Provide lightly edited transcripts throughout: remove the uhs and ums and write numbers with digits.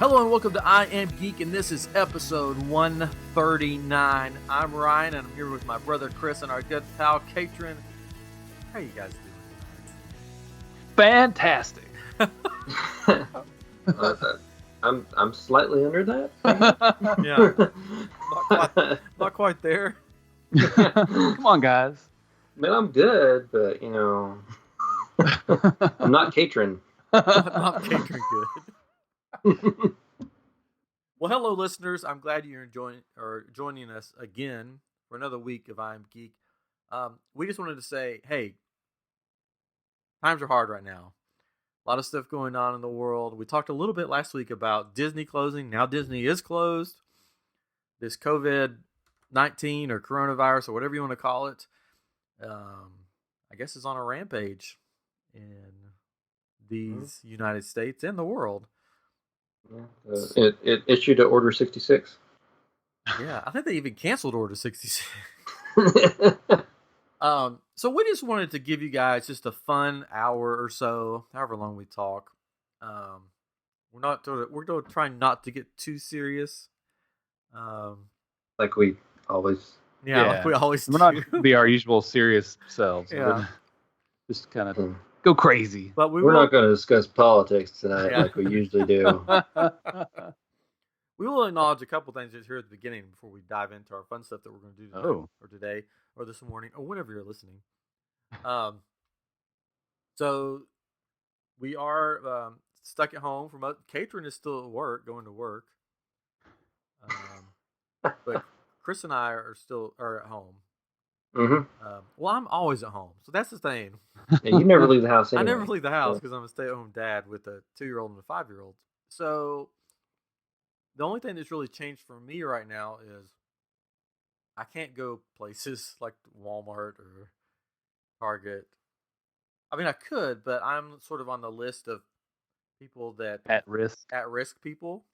Hello and welcome to I Am Geek, and this is episode 139. I'm Ryan, and I'm here with my brother Chris and our good pal Katrin. How you guys doing? Fantastic. I'm slightly under that. Yeah, not quite there. Come on, guys. Man, I'm good, but I'm not Katrin. Not Katrin good. Well, hello, listeners. I'm glad you're joining us again for another week of I Am Geek. We just wanted to say, hey, times are hard right now. A lot of stuff going on in the world. We talked a little bit last week about Disney closing. Now Disney is closed. This COVID-19 or coronavirus or whatever you want to call it, I guess is on a rampage in these United States and the world. Yeah, it issued an Order 66. Yeah, I think they even canceled Order 66. So we just wanted to give you guys just a fun hour or so, however long we talk. We're going to try not to get too serious. Like we always. Yeah, like we always do. We're not going to be our usual serious selves. Yeah. Just kind of go crazy. But we're not going to discuss politics tonight like we usually do. We will acknowledge a couple things just here at the beginning before we dive into our fun stuff that we're going to do today or this morning or whenever you're listening. So we are stuck at home. Katrin is still at work, going to work. But Chris and I are at home. Mm-hmm. Well, I'm always at home, so that's the thing. Yeah, you never leave the house anyway. I never leave the house because I'm a stay-at-home dad with a 2-year-old and a 5-year-old. So the only thing that's really changed for me right now is I can't go places like Walmart or Target. I mean, I could, but I'm sort of on the list of people that at risk people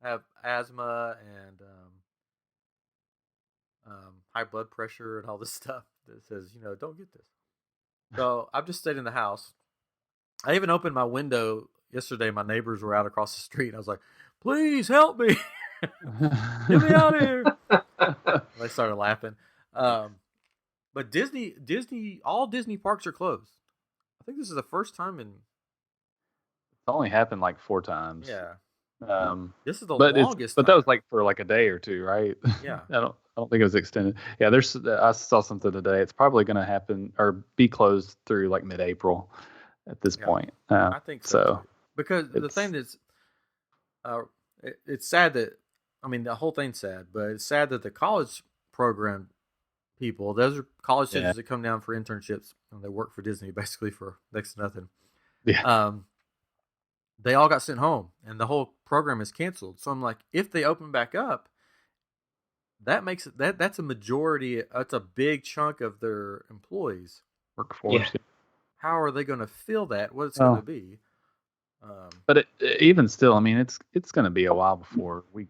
have asthma and high blood pressure and all this stuff that says, don't get this. So I've just stayed in the house. I even opened my window yesterday. My neighbors were out across the street. And I was like, please help me. Get me out of here. They started laughing. But all Disney parks are closed. I think this is the first time in... It's only happened like 4 times. Yeah. This is the longest longest time. But that was like for like a day or 2, right? Yeah. I don't think it was extended. Yeah, I saw something today. It's probably going to happen or be closed through like mid-April at this point. I think so too. Because the thing that's it's sad that, I mean, the whole thing's sad, but it's sad that the college program people, those are college students that come down for internships and they work for Disney basically for next to nothing. Yeah. They all got sent home and the whole program is canceled. So I'm like, if they open back up, that makes it that's a majority. That's a big chunk of their employees workforce. Yeah. How are they going to fill that? What it's going to be? But even still, I mean, it's going to be a while before we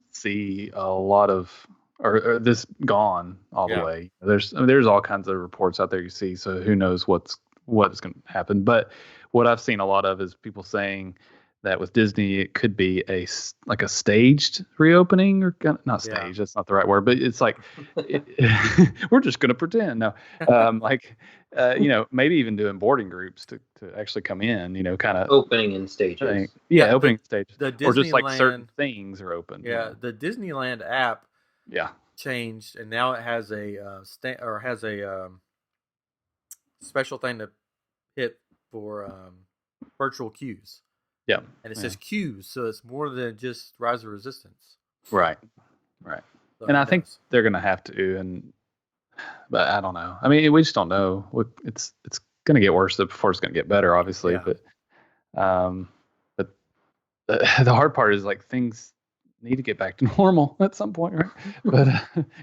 see a lot of or this gone all the way. There's all kinds of reports out there you see. So who knows what's going to happen? But what I've seen a lot of is people saying that with Disney, it could be a staged reopening or not staged. That's not the right word, but it's like we're just going to pretend. No, maybe even doing boarding groups to actually come in, kind of opening in stages. Opening stages, or just like certain things are open. Yeah, the Disneyland app. Changed, and now it has a special thing to hit for virtual queues. Yeah, and it says queues, so it's more than just Rise of Resistance. Right. So and I think they're going to have to, but I don't know. I mean, we just don't know. It's going to get worse before it's going to get better, obviously. Yeah. But the hard part is like things need to get back to normal at some point, right? But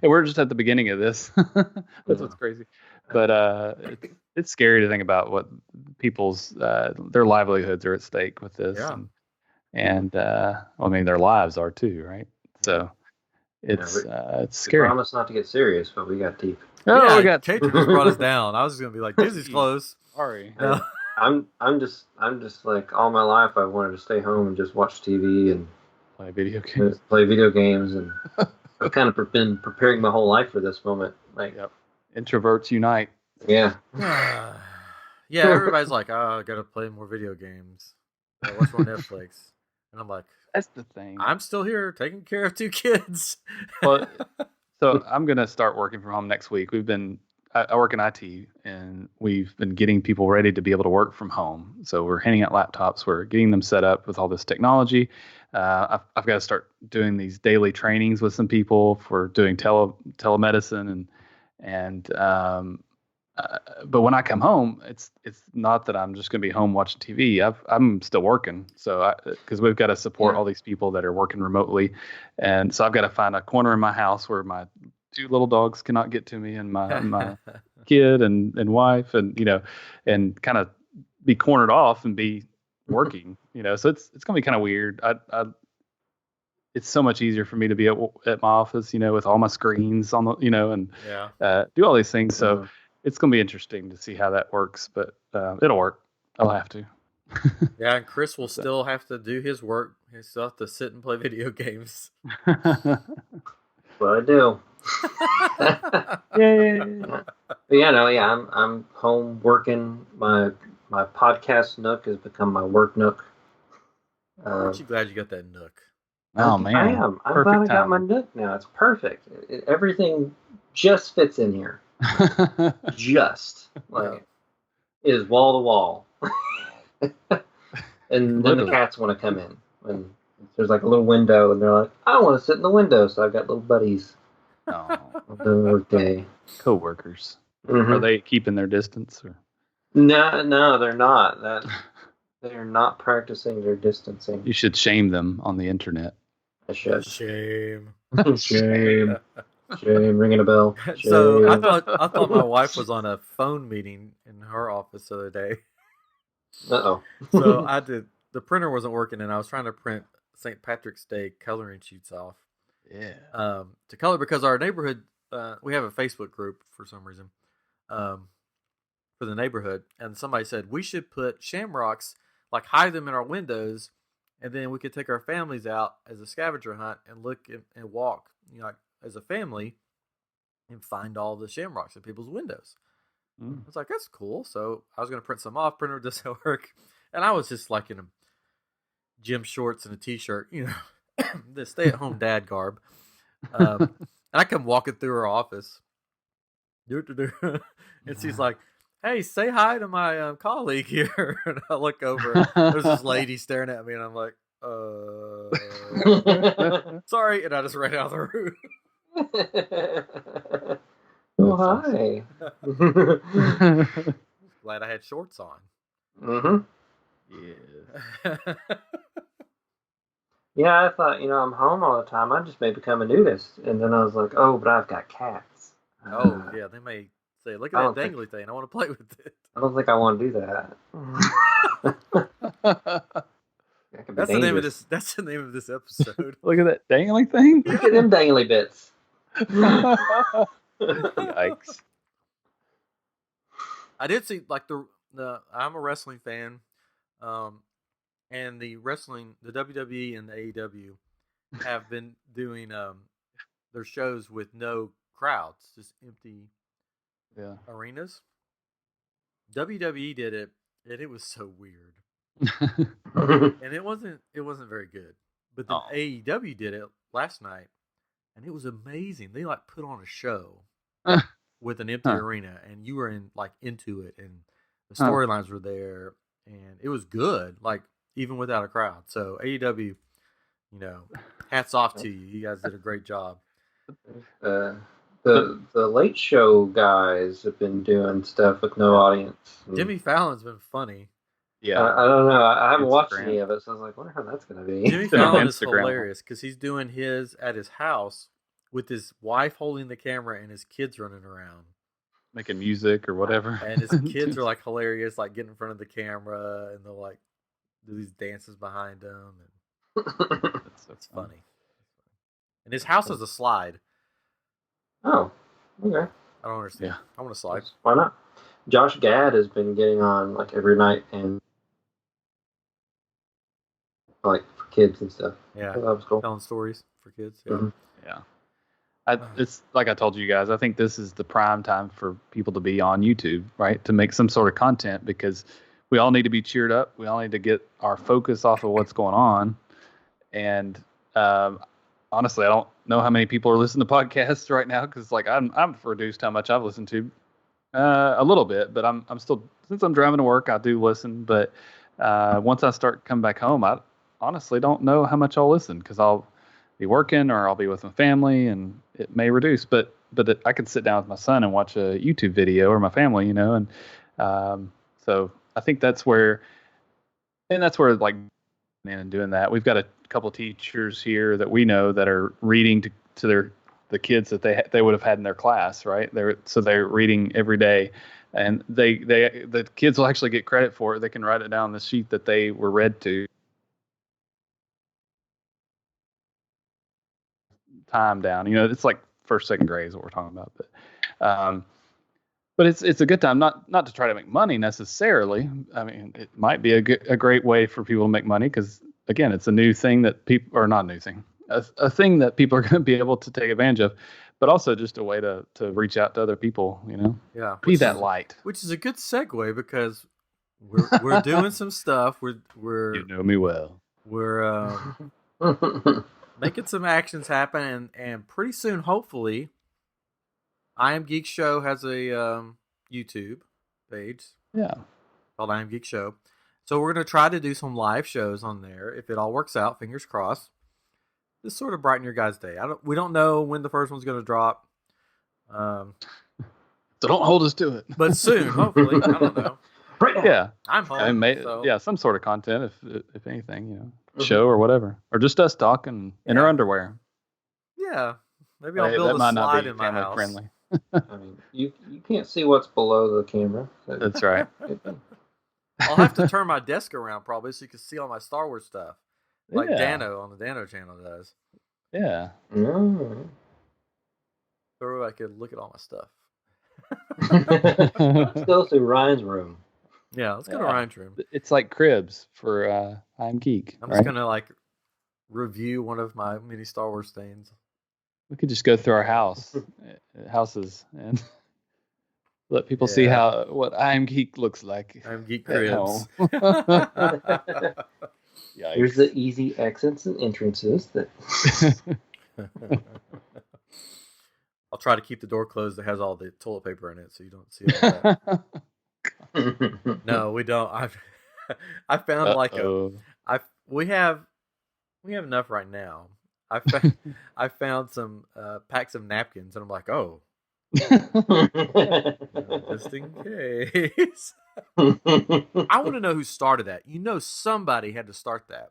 we're just at the beginning of this. That's what's crazy. But it's scary to think about what people's their livelihoods are at stake with this, and I mean their lives are too, right? So it's scary. We promised not to get serious, but we got deep. Oh, we got Katrin just brought us down. I was just gonna be like, Disney's closed. Sorry. I'm just like all my life I wanted to stay home and just watch TV and play video games. Play video games, and I've kind of been preparing my whole life for this moment. Like, yep. Introverts unite. Yeah. Yeah, everybody's like, oh, I gotta play more video games. Watch more Netflix. And I'm like, that's the thing. I'm still here taking care of 2 kids. Well, so I'm going to start working from home next week. I work in IT, and we've been getting people ready to be able to work from home. So we're handing out laptops. We're getting them set up with all this technology. I've got to start doing these daily trainings with some people for doing telemedicine but when I come home, it's not that I'm just going to be home watching TV. I'm still working, so because we've got to support all these people that are working remotely, and so I've got to find a corner in my house where my 2 little dogs cannot get to me, and my kid and wife, and and kind of be cornered off and be working. So it's going to be kind of weird. It's so much easier for me to be at my office, with all my screens on the, and do all these things. So it's going to be interesting to see how that works, but it'll work. I'll have to. Yeah, and Chris will still have to do his work. He'll still have to sit and play video games. What I do. Yeah. I'm home working. My podcast nook has become my work nook. Aren't you glad you got that nook? Oh man, I am. I'm glad I got my nook now. It's perfect. Everything just fits in here. Just like it is wall to wall. And then the cats want to come in when there's like a little window, and they're like, I want to sit in the window. So I've got little buddies. Oh, the workday co-workers. Mm-hmm. Are they keeping their distance? Or? No, they're not. They're not practicing their distancing. You should shame them on the internet. I should. Shame. Shame. Shame. Ringing a bell. Shame. So I thought my wife was on a phone meeting in her office the other day. Uh-oh. So the printer wasn't working, and I was trying to print St. Patrick's Day coloring sheets off. Yeah. To color, because our neighborhood, we have a Facebook group for some reason, for the neighborhood, and somebody said we should put shamrocks, like hide them in our windows, and then we could take our families out as a scavenger hunt and look and walk, like as a family, and find all the shamrocks in people's windows. I was like, that's cool. So I was going to print some off. Printer doesn't work, and I was just like in a gym shorts and a t-shirt, the stay-at-home dad garb. And I come walking through her office, and she's like, hey, say hi to my colleague here. And I look over, there's this lady staring at me, and I'm like, sorry. And I just ran out of the room. Oh, hi. Glad I had shorts on. Mm-hmm. Yeah. Yeah, I thought, I'm home all the time. I just may become a nudist. And then I was like, oh, but I've got cats. Yeah, they may say, look at that dangly thing. I want to play with it. I don't think I want to do that. That's the name of this. That's the name of this episode. Look at that dangly thing. Look at them dangly bits. Yikes! I did see like the I'm a wrestling fan, and the WWE and the AEW have been doing their shows with no crowds, just empty arenas. WWE did it, and it was so weird. And it wasn't very good. But then AEW did it last night, and it was amazing. They like put on a show with an empty arena, and you were into it, and the storylines were there, and it was good, like even without a crowd. So AEW, hats off to you. You guys did a great job. The Late Show guys have been doing stuff with no audience. Jimmy Fallon's been funny. Yeah, I don't know. I haven't watched any of it, so I was like, wonder how that's going to be. Jimmy Fallon is hilarious because he's doing his at his house with his wife holding the camera and his kids running around. Making music or whatever. And his kids are like hilarious, like getting in front of the camera, and they'll like do these dances behind them. And it's funny. And his house has a slide. Oh, okay. I don't understand. Yeah. I want to slide. Why not? Josh Gad has been getting on like every night and like kids and stuff. Yeah, that was cool. Telling stories for kids. Yeah, It's like I told you guys. I think this is the prime time for people to be on YouTube, right? To make some sort of content because we all need to be cheered up. We all need to get our focus off of what's going on. And honestly, I don't know how many people are listening to podcasts right now because like I've reduced how much I've listened to a little bit, but I'm still, since I'm driving to work, I do listen. But once I start coming back home, I honestly don't know how much I'll listen because I'll be working or I'll be with my family and it may reduce. But I can sit down with my son and watch a YouTube video or my family, and so I think that's where like and doing that. We've got a couple of teachers here that we know that are reading to the kids that they would have had in their class, right? They're reading every day, and the kids will actually get credit for it. They can write it down on the sheet that they were read to. Time down, it's like first, second grade is what we're talking about, but it's a good time, not to try to make money necessarily. I mean, it might be a great way for people to make money because again, it's a new thing that people, or not a new thing, a thing that people are going to be able to take advantage of, but also just a way to reach out to other people, Yeah, be that light. Which is a good segue because we're doing some stuff. We're you know me well. We're making some actions happen, and pretty soon, hopefully, iamGEEK Show has a YouTube page. Yeah, called iamGEEK Show. So we're going to try to do some live shows on there. If it all works out, fingers crossed. Just sort of brighten your guys' day. We don't know when the first one's going to drop. So don't hold us to it. But soon, hopefully. I don't know. Yeah, I'm home. Yeah, some sort of content, if anything, show or whatever, or just us talking in our underwear. Yeah, maybe I'll build a slide in my house. Friendly. I mean, you can't see what's below the camera. So. That's right. I'll have to turn my desk around probably so you can see all my Star Wars stuff, like Dano on the Dano channel does. Yeah. Mm. So I could look at all my stuff. Let's go through Ryan's room. Yeah, let's go to Ryan's room. It's like cribs for iamGEEK. I'm just gonna review one of my mini Star Wars things. We could just go through our houses and let people see what iamGEEK looks like. iamGEEK cribs. Here's the easy exits and entrances. I'll try to keep the door closed that has all the toilet paper in it, so you don't see all that. No, we don't. I found we have enough right now. I found some packs of napkins, and I'm like, oh, just in case. I want to know who started that. Somebody had to start that.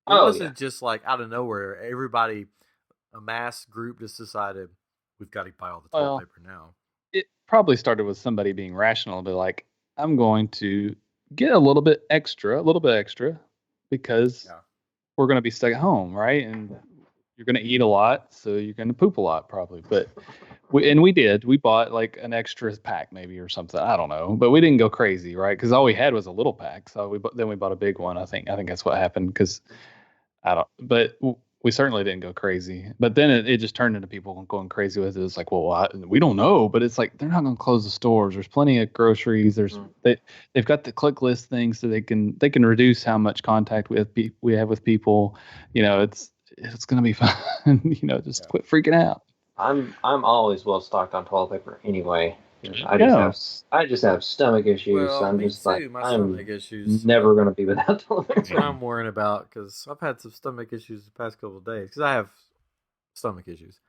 It wasn't just like out of nowhere. Everybody, a mass group, just decided we've got to buy all the toilet paper now. It probably started with somebody being rational, to like, I'm going to get a little bit extra because we're going to be stuck at home, right? And you're going to eat a lot, so you're going to poop a lot probably. But we bought like an extra pack maybe or something. I don't know, but we didn't go crazy, right? Because all we had was a little pack. So we bought a big one. I think that's what happened because but we certainly didn't go crazy. But then it just turned into people going crazy with it. It's like, well, we don't know, but it's like they're not going to close the stores. There's plenty of groceries. They've got the click list thing, so they can reduce how much contact we have with people. It's going to be fun. Just quit freaking out. I'm always well stocked on toilet paper anyway. I just have stomach issues. Well, I'm just like my stomach issues. Never going to be without toilet paper. That's what I'm worrying about because I've had some stomach issues the past couple of days because I have stomach issues.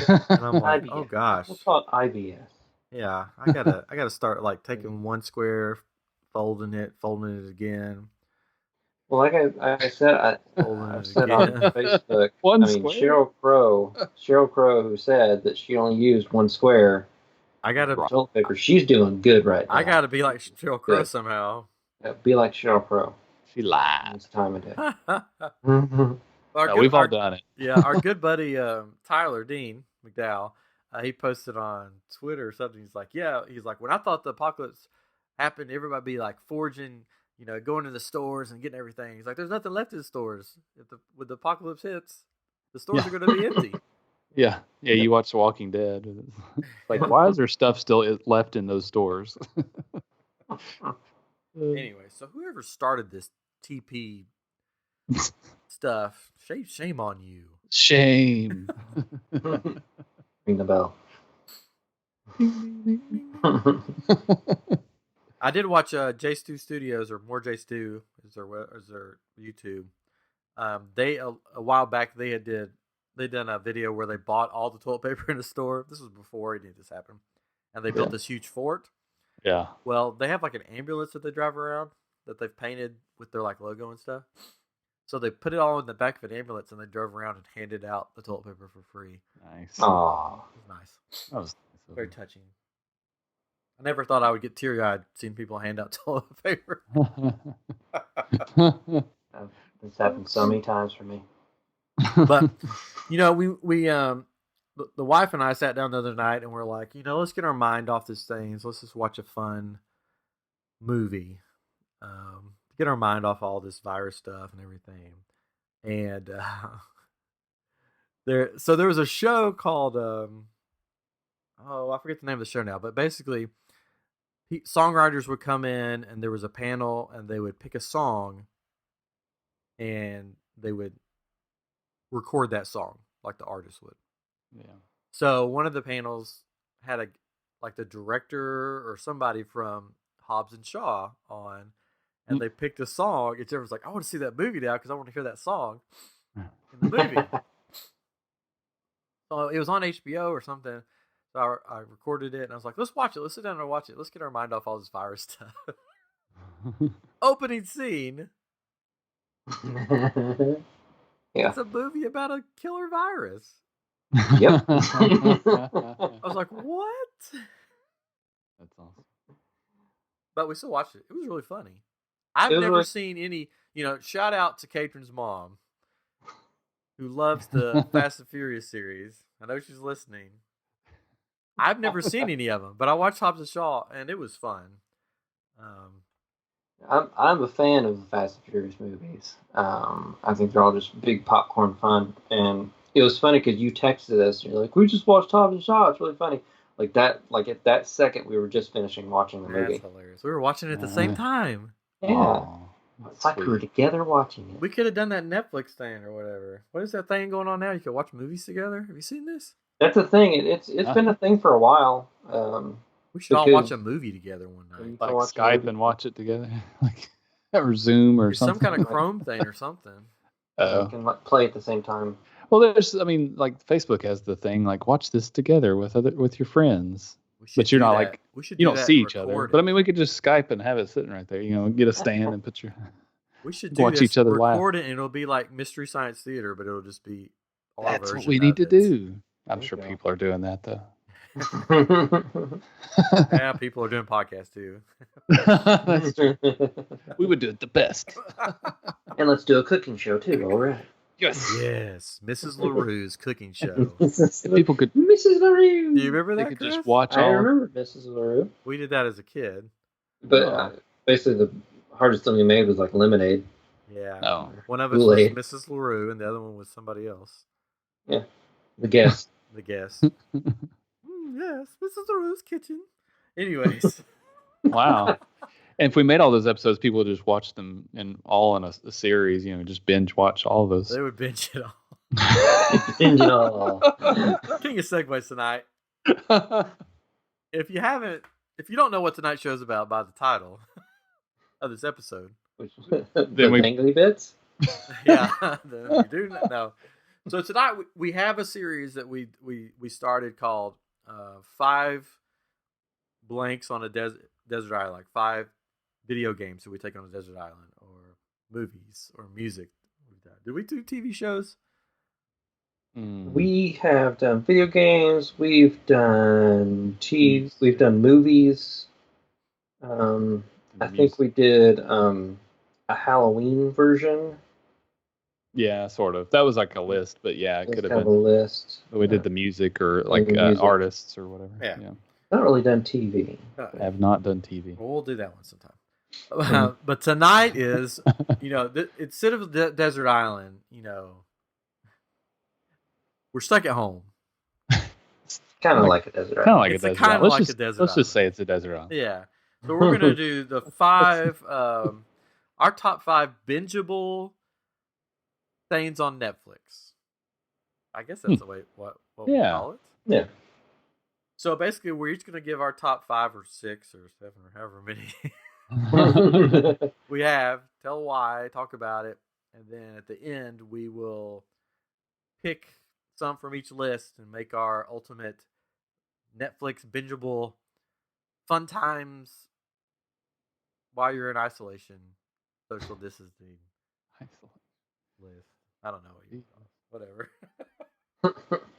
And I'm like, oh gosh, we'll call it IBS. Yeah, I gotta start like taking one square, folding it again. Well, like I said, I said on Facebook. Sheryl Crow, who said that she only used one square. I gotta toilet paper. She's doing good right now. I gotta be like Sheryl Crow somehow. Yeah, be like Sheryl Crow. She lied. It's time of day. We've all done it. Yeah, our good buddy Tyler Dean McDowell, he posted on Twitter or something. He's like, when I thought the apocalypse happened, everybody be like forging going to the stores and getting everything. He's like, there's nothing left in the stores. When the apocalypse hits, the stores are going to be empty. Yeah. You watch The Walking Dead. It's like, why is there stuff still left in those stores? Anyway, so whoever started this TP stuff, shame on you. Shame. Ring the bell. I did watch J Stu Studios, or More J Stu is their YouTube. They a while back they done a video where they bought all the toilet paper in the store. This was before any of this happened, and they built this huge fort. Yeah. Well, they have like an ambulance that they drive around that they've painted with their like logo and stuff. So they put it all in the back of an ambulance and they drove around and handed out the toilet paper for free. Nice. Aww. It was nice. That was very touching. I never thought I would get teary-eyed seeing people hand out toilet paper. This happened so many times for me. But the wife and I sat down the other night and we're like, let's get our mind off these things. Let's just watch a fun movie. Get our mind off all this virus stuff and everything. And there was a show called I forget the name of the show now, but basically songwriters would come in and there was a panel and they would pick a song and they would record that song like the artist would. Yeah. So one of the panels had the director or somebody from Hobbs and Shaw on, and they picked a song. And everyone's like, I want to see that movie now because I want to hear that song in the movie. So it was on HBO or something. So I recorded it and I was like, let's watch it. Let's sit down and watch it. Let's get our mind off all this virus stuff. Opening scene. Yeah. It's a movie about a killer virus. Yep. I was like, what? That's awesome. But we still watched it. It was really funny. I've never seen any, shout out to Katrin's mom, who loves the Fast and Furious series. I know she's listening. I've never seen any of them, but I watched Hobbs and Shaw, and it was fun. I'm a fan of the Fast and Furious movies. I think they're all just big popcorn fun, and it was funny because you texted us and you're like, "We just watched Hobbs and Shaw. It's really funny." Like that. Like at that second, we were just finishing watching the movie. That's hilarious. We were watching it at the same time. Yeah, it's like we were together watching it. We could have done that Netflix thing or whatever. What is that thing going on now? You could watch movies together. Have you seen this? That's a thing. It's been a thing for a while. We should all watch a movie together one night. Like Skype and watch it together, or Zoom or something. Some kind of Chrome thing or something. You can play at the same time. Well, Facebook has the thing like watch this together with your friends, but you're not you don't see each other. But we could just Skype and have it sitting right there. Get a stand and put your. We should watch each other laugh. Record it, and it'll be like Mystery Science Theater, but it'll just be our version. That's what we need to do. I'm sure people are doing that though. Yeah, people are doing podcasts too. That's true. We would do it the best. And let's do a cooking show too. All right. Yes, Mrs. LaRue's cooking show. If people could, Mrs. LaRue. Do you remember that? They could just watch. I remember Mrs. LaRue. We did that as a kid. But basically, the hardest thing we made was like lemonade. Yeah. Oh. One of us was Mrs. LaRue, and the other one was somebody else. Yeah. The guest. The guest. Yes, Mrs. LaRue's kitchen. Anyways. Wow. And if we made all those episodes, people would just watch them all in a series, just binge watch all of those. They would binge it all. Binge it all. King of segues tonight. If you don't know what tonight's show's about by the title of this episode. The dangly bits? Yeah. You do know. So tonight we have a series that we started called 5 blanks on a desert island, like 5 video games that we take on a desert island, or movies, or music. Did we do TV shows? We have done video games. We've done TV. We've done movies. I think we did a Halloween version. Yeah, sort of. That was like a list, but yeah, it could have been a list. We did the music or artists or whatever. Yeah. Not really done TV. I have not done TV. Well, we'll do that one sometime. But tonight is, instead of a desert island, we're stuck at home. Kind of like a desert island. Kind of like a desert island. Let's just say it's a desert island. Yeah. So we're gonna do the 5, our top 5 bingeable things on Netflix. I guess that's the way what we call it. Yeah. So basically, we're each gonna give our top 5 or 6 or 7 or however many we have. Tell why, talk about it, and then at the end we will pick some from each list and make our ultimate Netflix bingeable fun times while you're in isolation, social distancing list. I don't know what you call it. Whatever.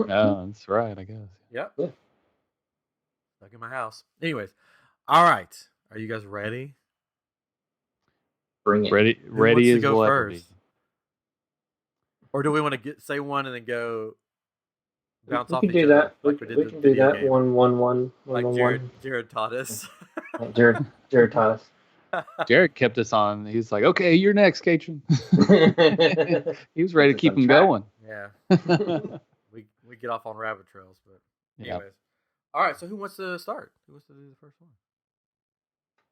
No, that's right, I guess. Yep. Yeah. Stuck in my house. Anyways, all right. Are you guys ready? Bring it. Ready as we'll ever be. Or do we want to say one and then go bounce we off can each do other? That. Like we can do that. Game. 1-1-1. Like Jared taught us. Jared taught us. Jared kept us on. He's like, okay, you're next, Katrin. He was ready to keep him going. Yeah. we get off on rabbit trails, but anyways. Yep. All right, so who wants to start? Who wants to do the first one?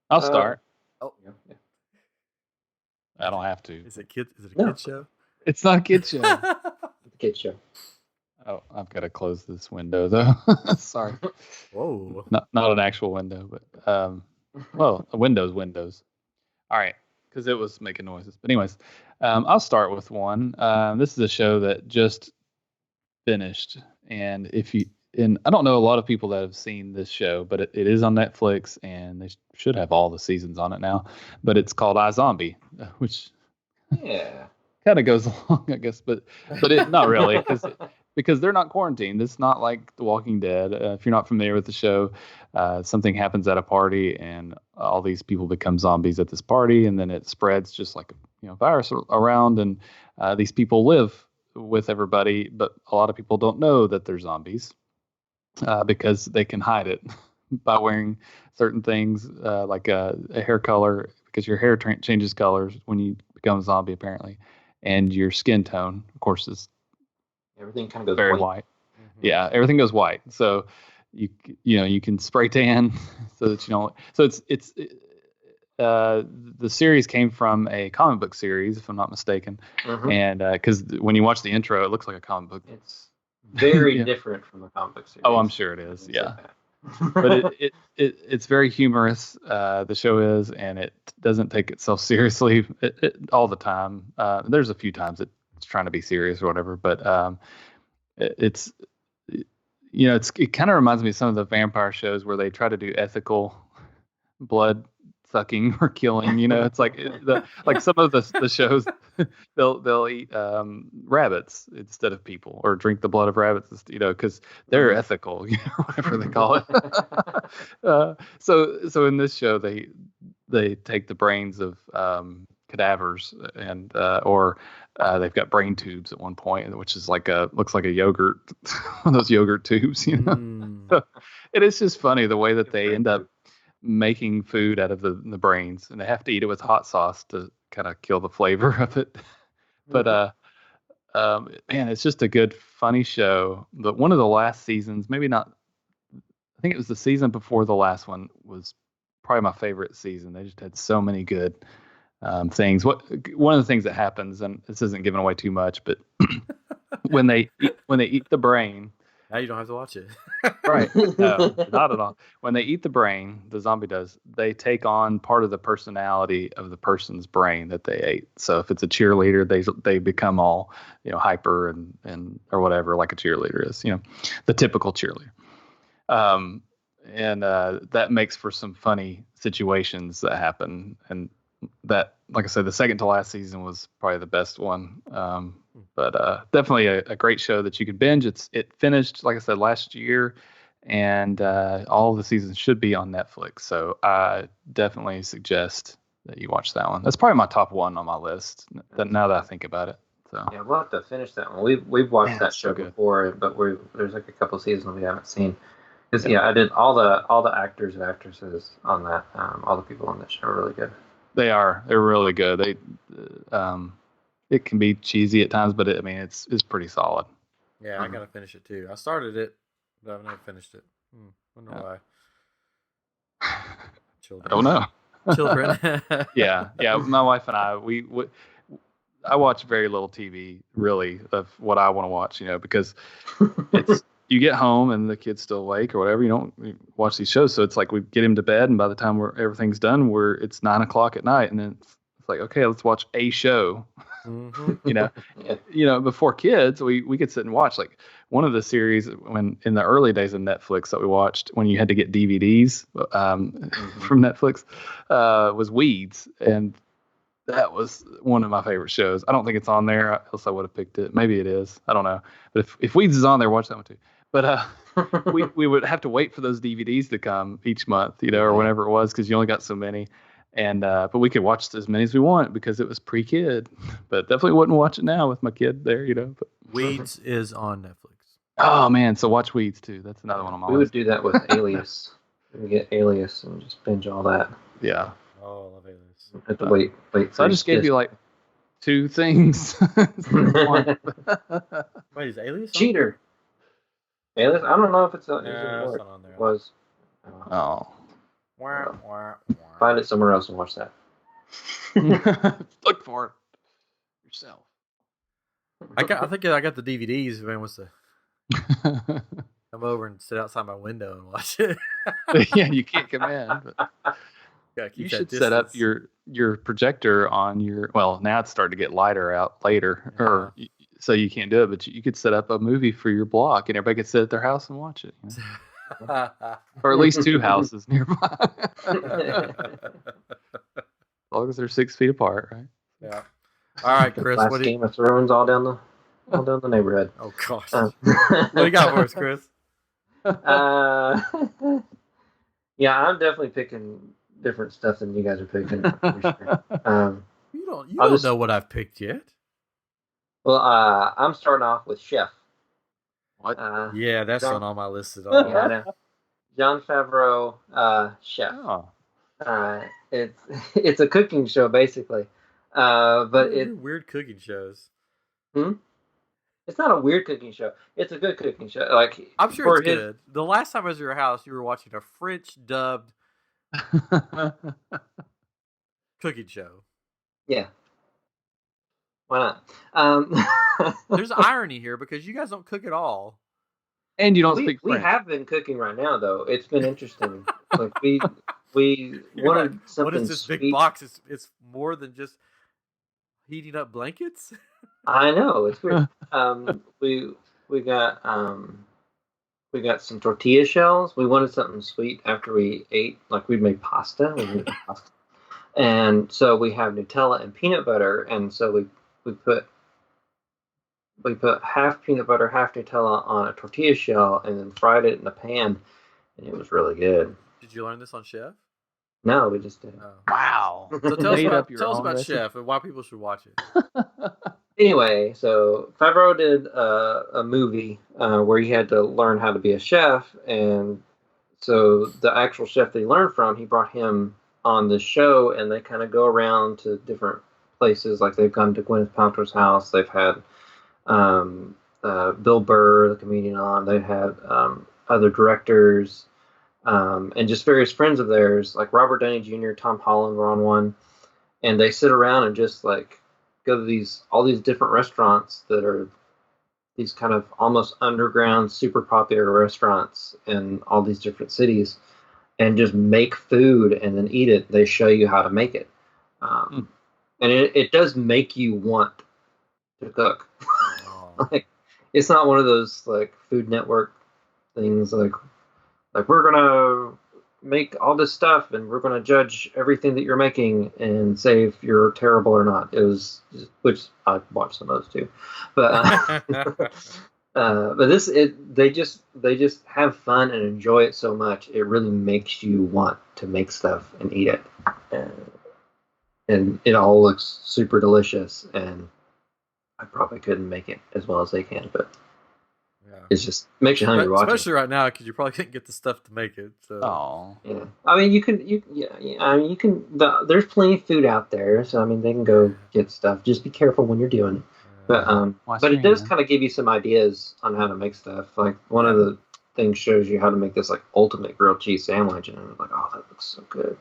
I'll start. Yeah. I don't have to. Is it a kid show? It's not a kid show. It's a kid show. Oh, I've got to close this window though. Sorry. Whoa. Not an actual window, but well, Windows. All right, because it was making noises. But anyways, I'll start with one. This is a show that just finished, and I don't know a lot of people that have seen this show, but it is on Netflix, and they should have all the seasons on it now. But it's called iZombie, which kind of goes along, I guess, but it not really because they're not quarantined. It's not like The Walking Dead. If you're not familiar with the show, something happens at a party, and all these people become zombies at this party, and then it spreads just like a virus around, and these people live with everybody, but a lot of people don't know that they're zombies. Because they can hide it by wearing certain things like a hair color, because your hair changes colors when you become a zombie, apparently, and your skin tone, of course, is everything kind of goes very white. Mm-hmm. Yeah, everything goes white. So you can spray tan so that you don't. So it's the series came from a comic book series, if I'm not mistaken, and because when you watch the intro, it looks like a comic book. It's very different from the comic book series. Oh, I'm sure it is. Yeah. But it's very humorous. The show is, and it doesn't take itself seriously all the time. There's a few times it's trying to be serious or whatever, but it kind of reminds me of some of the vampire shows where they try to do ethical blood sucking or killing. It's like like some of the shows they'll eat rabbits instead of people, or drink the blood of rabbits, because they're ethical, whatever they call it. So in this show they take the brains of cadavers, and or they've got brain tubes at one point, which is looks like a yogurt, one of those yogurt tubes, And it's just funny the way that they end up making food out of the brains, and they have to eat it with hot sauce to kind of kill the flavor of it. But man, it's just a good, funny show. But one of the last seasons, maybe not, I think it was the season before the last one, was probably my favorite season. They just had so many good things. One of the things that happens, and this isn't giving away too much, but when they eat the brain. Now you don't have to watch it. Right. No, not at all. When they eat the brain, the zombie does, they take on part of the personality of the person's brain that they ate. So if it's a cheerleader, they become all, hyper and or whatever, like a cheerleader is, the typical cheerleader. And that makes for some funny situations that happen. And that, like I said, the second to last season was probably the best one. But definitely a great show that you could binge. It finished, like I said, last year, and all of the seasons should be on Netflix. So I definitely suggest that you watch that one. That's probably my top one on my list. Now that I think about it. So yeah, we'll have to finish that one. We've watched that show before, but there's like a couple seasons we haven't seen. Because I did all the actors and actresses on that. All the people on that show are really good. They are. They're really good. It can be cheesy at times, but it's pretty solid. Yeah, I gotta finish it too. I started it, but I've never finished it. Wonder why. Children. I don't know. Children. Yeah. My wife and I watch very little TV, really, of what I want to watch, because it's you get home and the kid's still awake or whatever. You don't watch these shows, so it's like we get him to bed, and by the time everything's done, it's 9:00 at night, and then it's like, okay, let's watch a show. Mm-hmm. Before kids, we could sit and watch like one of the series when in the early days of Netflix that we watched when you had to get DVDs from Netflix was Weeds, and that was one of my favorite shows. I don't think it's on there, else I would have picked it. Maybe it is. I don't know. But if Weeds is on there, watch that one too. But we would have to wait for those DVDs to come each month, or whenever it was, because you only got so many. And but we could watch as many as we want because it was pre-kid. But definitely wouldn't watch it now with my kid there, But Weeds is on Netflix. Oh man, so watch Weeds too. That's another one on my list. We would do that with Alias. We get Alias and just binge all that. Yeah. Oh, I love Alias. Have to wait. So I just gave you like 2 things. Wait, is Alias cheater? Alias? I don't know if it's on there. It was. Oh. Find it somewhere else and watch that. Look for it yourself. I think I got the DVDs. If anyone wants to come over and sit outside my window and watch it. Yeah, you can't come in. But you should set up your projector on your. Well, now it's starting to get lighter out later, so you can't do it. But you could set up a movie for your block, and everybody could sit at their house and watch it. Or at least 2 houses nearby. As long as they're 6 feet apart, right? Yeah. All right, Chris. Last Game of Thrones all down the neighborhood. Oh gosh. What do you got for us, Chris? Yeah, I'm definitely picking different stuff than you guys are picking. For sure. You don't know what I've picked yet. Well, I'm starting off with Chef. What? Yeah, that's not on my list at all. Yeah, Jon Favreau, Chef. Oh. It's a cooking show basically, but it's weird cooking shows. It's not a weird cooking show. It's a good cooking show. Like I'm sure it's good. The last time I was at your house, you were watching a French dubbed cooking show. Yeah. Why not? There's irony here because you guys don't cook at all. And you don't speak French. We have been cooking right now, though. It's been interesting. Like we wanted something. What is this sweet. Big box? It's more than just heating up blankets. I know, it's weird. We got some tortilla shells. We wanted something sweet after we ate. Like we made pasta. And so we have Nutella and peanut butter, and so we put half peanut butter, half Nutella on a tortilla shell, and then fried it in a pan, and it was really good. Did you learn this on Chef? No, we just did. Oh. Wow! So tell us about Chef and why people should watch it. Anyway, so Favreau did a movie where he had to learn how to be a chef, and so the actual chef that he learned from, he brought him on the show, and they kind of go around to different places. Like they've gone to Gwyneth Paltrow's house. They've had Bill Burr, the comedian, on. They've had other directors and just various friends of theirs, like Robert Downey Jr., Tom Holland were on one, and they sit around and just like go to all these different restaurants that are these kind of almost underground, super popular restaurants in all these different cities, and just make food and then eat it. They show you how to make it. And it does make you want to cook. Like, it's not one of those like Food Network things like we're gonna make all this stuff and we're gonna judge everything that you're making and say if you're terrible or not. It was which I watched some of those too, but they just have fun and enjoy it so much. It really makes you want to make stuff and eat it, and it all looks super delicious. And I probably couldn't make it as well as they can, but It's just makes you hungry watching. Especially right now because you probably can't get the stuff to make it. So. Oh. Yeah. I mean, you can. I mean, you can. There's plenty of food out there, so I mean, they can go get stuff. Just be careful when you're doing it. But it does kind of give you some ideas on how to make stuff. Like one of the things shows you how to make this like ultimate grilled cheese sandwich, and I'm like, oh, that looks so good.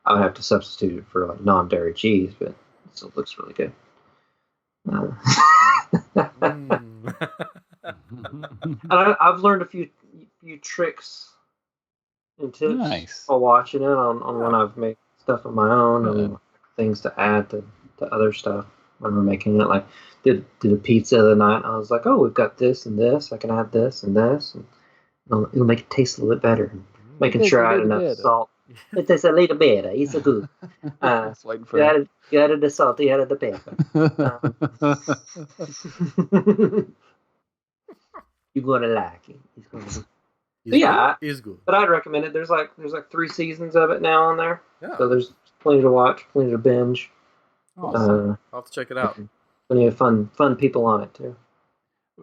I would have to substitute it for like non-dairy cheese, but it still looks really good. And I've learned a few tricks and tips while watching it on when I've made stuff of my own and things to add to other stuff when we're making it. Like did a pizza the other night. I was like, oh, we've got this and this. I can add this and this, and it'll make it taste a little bit better. Making sure I add enough salt. It tastes a little better. It's good. You added the salt. You added the pepper. You're gonna like it. It's gonna be. It's good. But I'd recommend it. There's like 3 seasons of it now on there. Yeah. So there's plenty to watch, plenty to binge. Awesome. I'll have to check it out. Plenty of fun people on it too.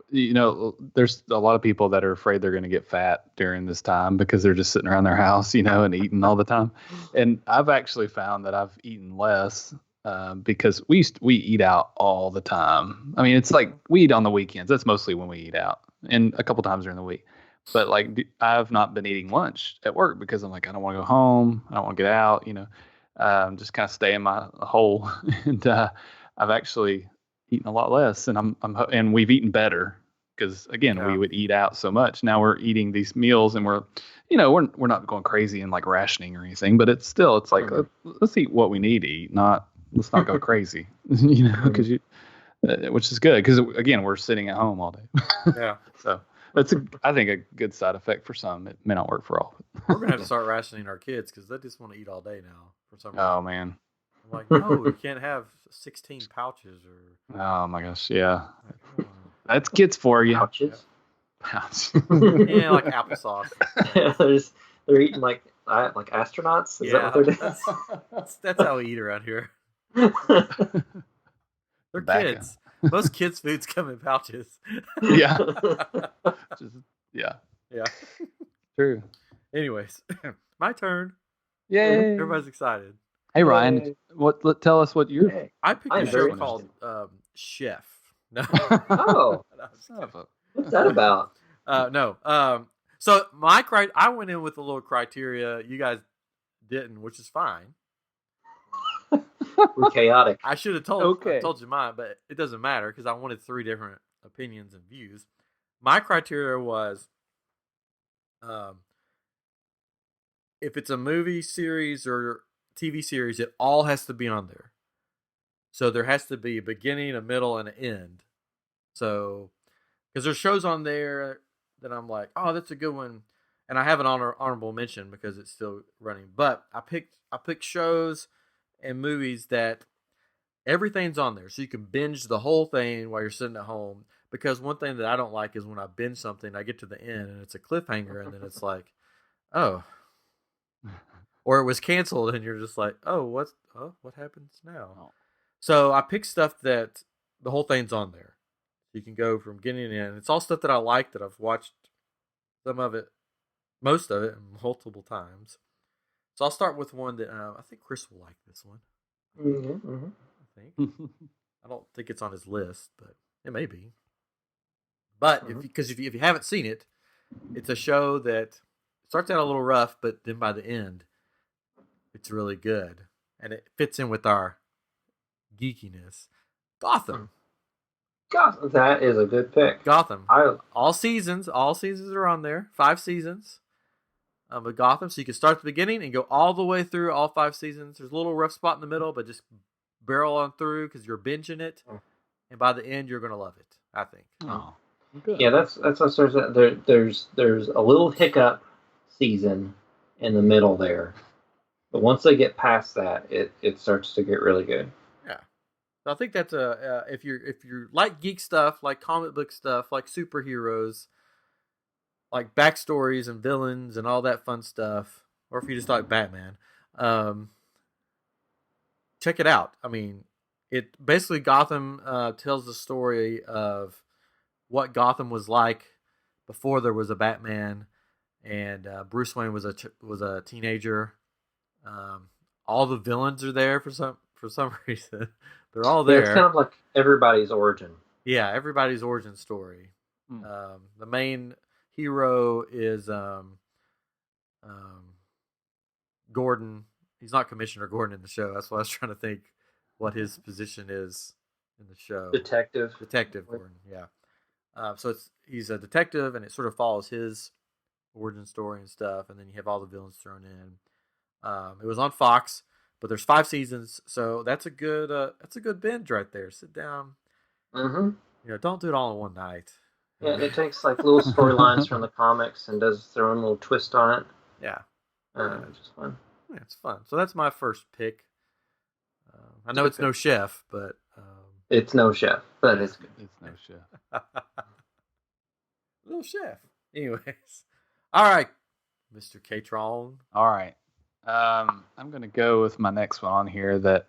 You know, there's a lot of people that are afraid they're going to get fat during this time because they're just sitting around their house, you know, and eating all the time. And I've actually found that I've eaten less because we eat out all the time. I mean, it's like we eat on the weekends. That's mostly when we eat out, and a couple times during the week. But like I've not been eating lunch at work because I'm like, I don't want to go home. I don't want to get out, you know, just kind of stay in my hole. And I've actually eaten a lot less, and and we've eaten better because again, we would eat out so much. Now we're eating these meals, and we're not going crazy and like rationing or anything, but it's like let's eat what we need to eat, let's not go crazy, you know, because which is good because again, we're sitting at home all day. Yeah. So it's I think a good side effect for some. It may not work for all. We're gonna have to start rationing our kids because they just want to eat all day now for some reason. Oh man. I'm like, no, we can't have 16 pouches or. Oh my gosh, yeah. That's kids for you. Pouches. Yeah, like applesauce. They're eating like astronauts. Is that what they're doing? That's how we eat around here. They're kids. Most kids' foods come in pouches. Yeah. Yeah. True. Anyways, my turn. Yay! Everybody's excited. Hey Ryan, tell us what you're. I picked a show called Chef. No. Oh. What's that about? No. So I went in with a little criteria. You guys didn't, which is fine. We're chaotic. I should have told you mine, but it doesn't matter because I wanted 3 different opinions and views. My criteria was, if it's a movie series or TV series, it all has to be on there. So there has to be a beginning, a middle, and an end. So, because there's shows on there that I'm like, oh, that's a good one, and I have an honorable mention because it's still running. But I picked shows and movies that everything's on there, so you can binge the whole thing while you're sitting at home. Because one thing that I don't like is when I binge something, I get to the end and it's a cliffhanger, and then it's like, oh. Or it was canceled, and you're just like, what happens now? Oh. So I picked stuff that the whole thing's on there. You can go from beginning to end. It's all stuff that I like, that I've watched most of it, multiple times. So I'll start with one that I think Chris will like this one. Mm-hmm. I think. I don't think it's on his list, but it may be. But if you haven't seen it, it's a show that starts out a little rough, but then by the end, it's really good, and it fits in with our geekiness. Gotham. That is a good pick. Gotham. All seasons are on there. 5 seasons of Gotham, so you can start at the beginning and go all the way through all 5 seasons. There's a little rough spot in the middle, but just barrel on through because you're binging it, and by the end, you're gonna love it. I think. Oh, good. Yeah, that's what starts. There's a little hiccup season in the middle there. But once they get past that, it starts to get really good. Yeah, so I think that's if you like geek stuff, like comic book stuff, like superheroes, like backstories and villains and all that fun stuff, or if you just like Batman, check it out. I mean, it basically Gotham tells the story of what Gotham was like before there was a Batman, and Bruce Wayne was a teenager. All the villains are there for some reason. They're all there. Yeah, it's kind of like everybody's origin. Yeah, everybody's origin story. The main hero is Gordon. He's not Commissioner Gordon in the show. That's why I was trying to think what his position is in the show. Detective Gordon. Yeah. So he's a detective, and it sort of follows his origin story and stuff. And then you have all the villains thrown in. It was on Fox, but there's 5 seasons, so that's a good binge right there. Sit down. Mm-hmm. Don't do it all in one night. Yeah, it takes like little storylines from the comics and does their own little twist on it. Yeah. Which is fun. Yeah, it's fun. So that's my first pick. I know it's no chef, but it's no chef, but it's good. It's no chef. Little chef. Anyways, all right, Mr. Catron. All right, I'm gonna go with my next one on here. That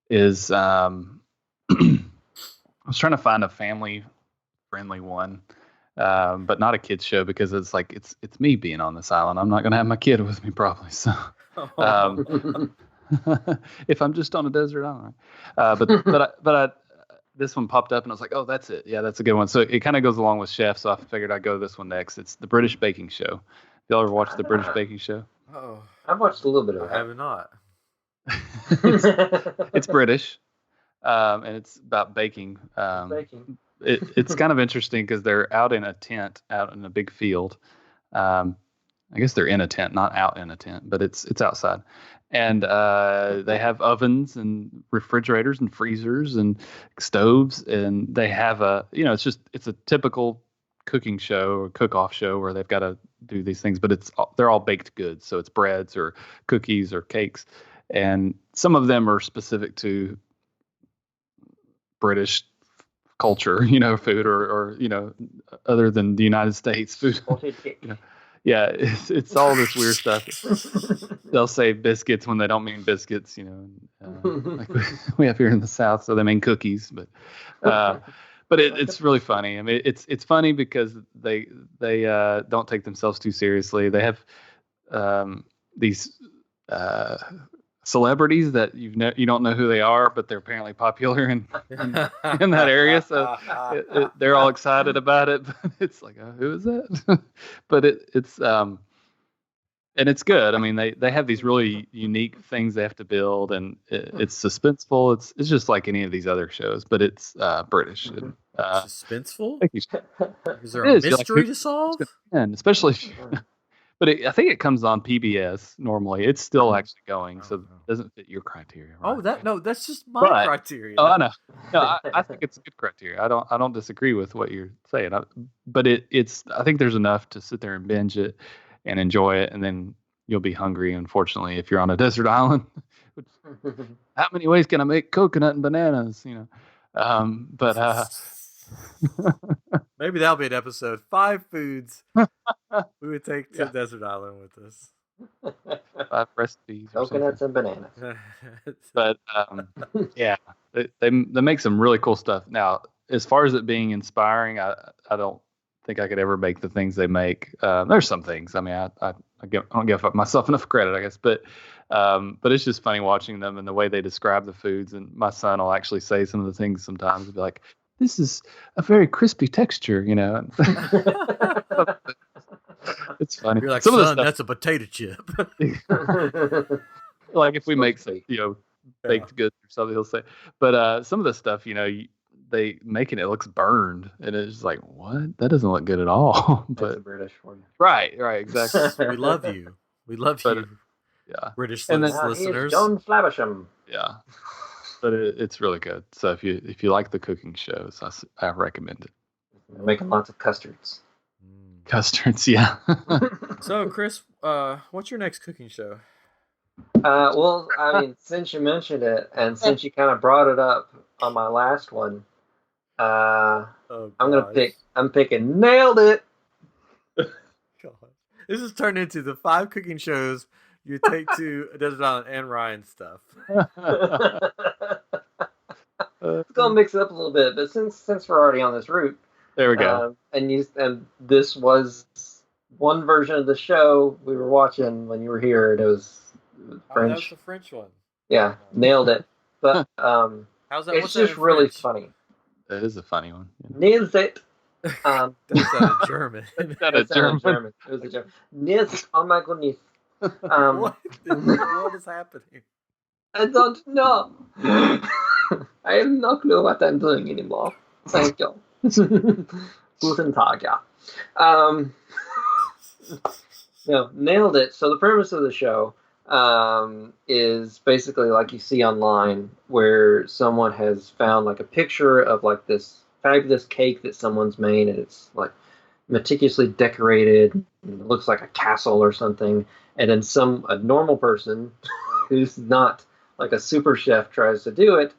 is, I was trying to find a family-friendly one, but not a kids show because it's like it's me being on this island. I'm not gonna have my kid with me probably. So. If I'm just on a desert island, but this one popped up and I was like, oh, that's it. Yeah, that's a good one. So it kind of goes along with Chef, so I figured I'd go this one next. It's the British Baking Show. Have y'all ever watched the British Baking Show? Oh, I've watched a little bit of it. I have not. It's British, and it's about baking. It's kind of interesting because they're out in a tent, out in a big field. I guess they're in a tent, not out in a tent, but it's outside. And they have ovens and refrigerators and freezers and stoves, and they have it's a typical cooking show or cook-off show where they've got to do these things, but they're all baked goods, so it's breads or cookies or cakes, and some of them are specific to British culture, food or other than the United States food. Yeah, it's all this weird stuff. They'll say biscuits when they don't mean biscuits, like we have here in the South, so they mean cookies. But it's really funny. I mean, it's funny because they don't take themselves too seriously. They have these celebrities that you don't know who they are, but they're apparently popular in that area. So they're all excited about it. But it's like, who is that? But it's and it's good. I mean, they have these really unique things they have to build, and it's suspenseful. It's just like any of these other shows, but it's British. And, suspenseful? Is there a mystery to solve? And especially. But I think it comes on PBS normally. It's still actually going, so it doesn't fit your criteria. Right? Oh, that's just my criteria. Oh, I know. No, I think it's a good criteria. I don't disagree with what you're saying. But it's. I think there's enough to sit there and binge it and enjoy it, and then you'll be hungry. Unfortunately, if you're on a desert island, how many ways can I make coconut and bananas? Maybe that'll be an episode. 5 foods we would take to a desert island with us. 5 recipes. Coconuts and bananas. But yeah, they make some really cool stuff. Now, as far as it being inspiring, I don't think I could ever make the things they make. There's some things. I mean, I don't give myself enough credit, I guess. But it's just funny watching them and the way they describe the foods. And my son will actually say some of the things sometimes. He'll be like, this is a very crispy texture, It's funny. You're like, son, that's a potato chip. Like if we make some, baked goods or something, he'll say. But some of the stuff, they make it looks burned, and it's like, what? That doesn't look good at all. But that's a British one. Right, exactly. We love you. We love you. Yeah, British listeners. John Flavisham. Yeah. But it's really good. So if you like the cooking shows, I recommend it. They're making lots of custards. Custards, yeah. So Chris, what's your next cooking show? Well, I mean, since you mentioned it, and since you kind of brought it up on my last one, I'm picking Nailed It. God. This has turned into the 5 cooking shows you take to a desert island and Ryan stuff. It's gonna mix it up a little bit, but since we're already on this route, There we go. And this was one version of the show we were watching when you were here. And it was French. That was the French one. Yeah, nailed it. But how's that? It's just really funny. It is a funny one. Yeah. Nailed it. That's not a German. That's not a German. It was a German. Nailed it. Oh my goodness. What in the world is happening? I don't know. I have no clue what I'm doing anymore. Thank you. Guten Tag, ja. No, nailed it. So the premise of the show is basically like you see online, where someone has found like a picture of like this fabulous cake that someone's made, and it's like meticulously decorated. It looks like a castle or something. And then a normal person who's not like a super chef tries to do it,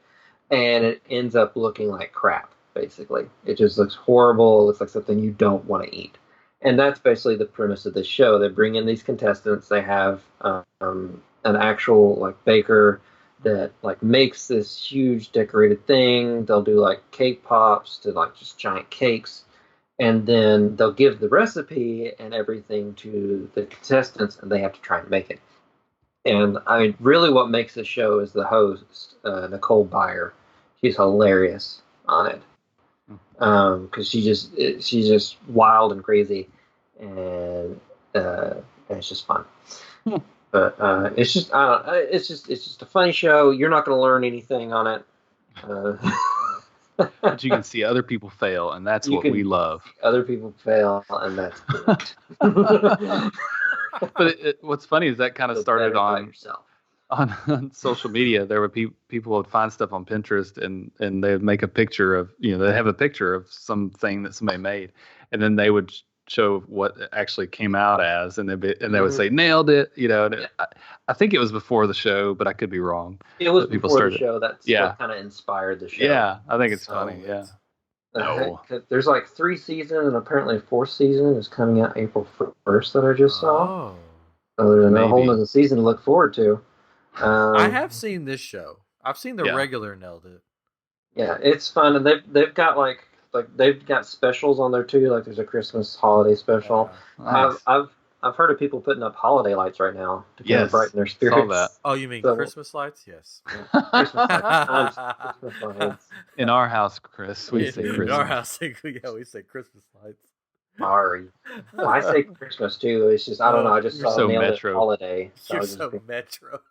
and it ends up looking like crap, basically. It just looks horrible. It looks like something you don't want to eat. And that's basically the premise of the show. They bring in these contestants. They have an actual like baker that like makes this huge decorated thing. They'll do like cake pops to like just giant cakes. And then they'll give the recipe and everything to the contestants, and they have to try and make it. And I mean, really what makes the show is the host, Nicole Byer. She's hilarious on it. Because she's just wild and crazy, and it's just fun. But it's just it's just a funny show. You're not going to learn anything on it. But you can see other people fail, and that's what we love. Other people fail, and that's good. But what's funny is that kind of started on social media. There were people would find stuff on Pinterest, and they would make a picture of, they have a picture of something that somebody made, and then they would show what it actually came out as, and they would say nailed it, and I think it was before the show, but I could be wrong. It was before the show. That's what kind of inspired the show. Yeah, I think it's funny. Yeah. No. There's like 3 seasons, and apparently a 4th season is coming out April 1st that I just saw. So there's a whole other season to look forward to. I have seen this show. I've seen the regular Nailed It. Yeah, it's fun, and they've got like they've got specials on there too. Like there's a Christmas holiday special. Nice. I've heard of people putting up holiday lights right now to kind of brighten their spirits. Saw that. Oh, you mean Christmas lights? Yes. Yeah, Christmas lights. Christmas lights. In our house, Chris, we say Christmas. In our house, we say Christmas lights. Sorry. I say Christmas too. It's just, I don't know. I just saw Nailed It holiday. So you're so metro.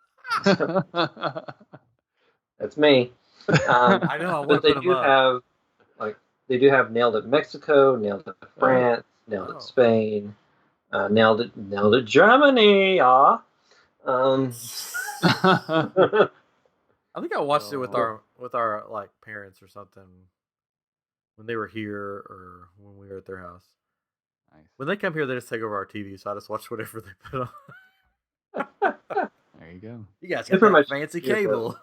That's me. I know. I want to put them up. They do have Nailed It Mexico, Nailed It France, Nailed It Spain, Nailed It Germany. I think I watched it with our like parents or something when they were here or when we were at their house. Nice. When they come here, they just take over our TV, so I just watch whatever they put on. There you go. You guys got that fancy cable.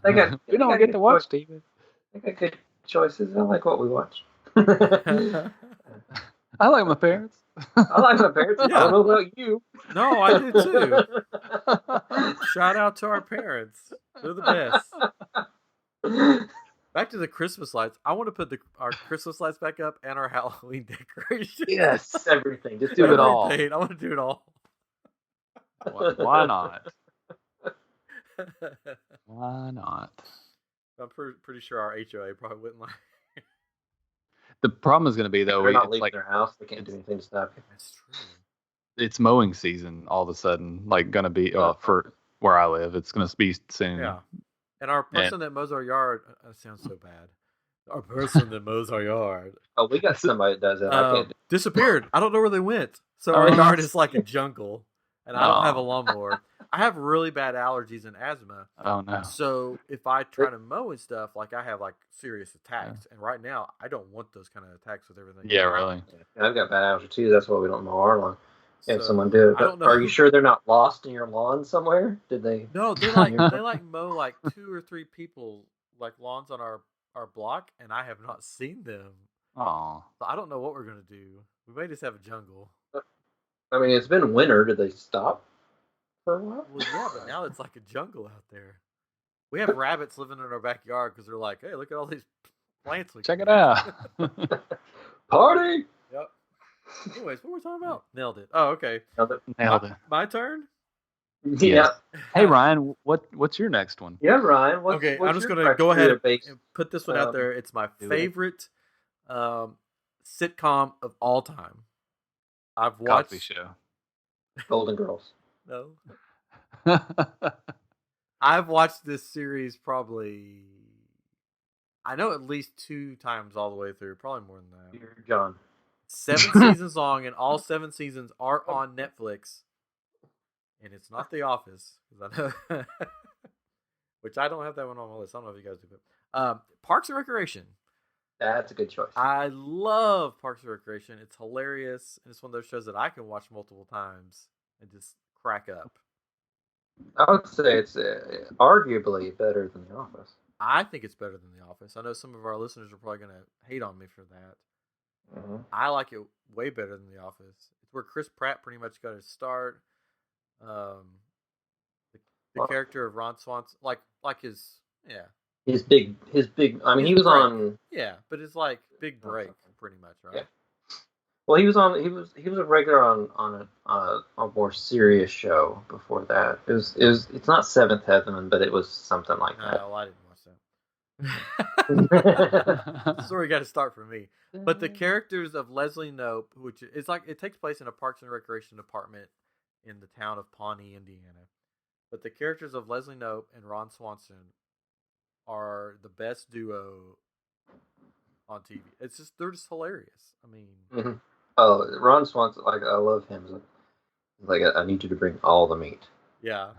We don't get to watch TV. They got good choices. I like what we watch. I like my parents. I like my parents. Yeah. I don't know about you. No, I do too. Shout out to our parents. They're the best. Back to the Christmas lights. I want to put our Christmas lights back up and our Halloween decorations. Yes, everything. Just do it all. I want to do it all. Why not? Why not? I'm pretty sure our HOA probably wouldn't like. The problem is going to be though, they're not leaving their house. They can't do anything to stop you. That's true. It's mowing season all of a sudden. Like going to be for where I live. It's going to be soon. Yeah. And our person that mows our yard, that sounds so bad. Our person that mows our yard. Oh, we got somebody that does that. Disappeared. I don't know where they went. So our yard is like a jungle, and I don't have a lawnmower. I have really bad allergies and asthma. Oh no! So if I try to mow and stuff, like I have like serious attacks, and right now I don't want those kind of attacks with everything. Yeah, really. Yeah, I've got bad allergy too. That's why we don't mow our lawn. Have someone do it. But are you sure they're not lost in your lawn somewhere? Did they? No, they like mow like 2 or 3 people like lawns on our block, and I have not seen them. Oh, so I don't know what we're gonna do. We may just have a jungle. I mean, it's been winter. Did they stop for a while? Well, yeah, but now it's like a jungle out there. We have rabbits living in our backyard because they're like, hey, look at all these plants. Check it out. Party. Yep. Anyways, what were we talking about? Nailed it. Oh, okay. Nailed it. My turn? Yeah. Hey, Ryan, what's your next one? Yeah, Ryan. I'm just going to go ahead and put this one out there. It's my favorite sitcom of all time. I've watched... Cosby Show. Golden Girls. No. I've watched this series probably... I know at least 2 times all the way through. Probably more than that. Dear John. 7 seasons long, and all 7 seasons are on Netflix. And it's not The Office, which I don't have that one on my list. I don't know if you guys do, but Parks and Recreation. That's a good choice. I love Parks and Recreation. It's hilarious, and it's one of those shows that I can watch multiple times and just crack up. I would say it's arguably better than The Office. I think it's better than The Office. I know some of our listeners are probably going to hate on me for that. Mm-hmm. I like it way better than The Office. It's where Chris Pratt pretty much got his start. The character of Ron Swanson, like his big. I mean, he was break. On. Yeah, but it's like big break, pretty much, right? Yeah. Well, he was on. He was a regular on a more serious show before that. It's not Seventh Heaven, but it was something like that. No, I didn't watch that. The story got to start for me. But the characters of Leslie Knope, which is like, it takes place in a Parks and Recreation department in the town of Pawnee, Indiana. But the characters of Leslie Knope and Ron Swanson are the best duo on TV. They're just hilarious. I mean, mm-hmm. Oh, Ron Swanson, like, I love him. Like, I need you to bring all the meat. Yeah.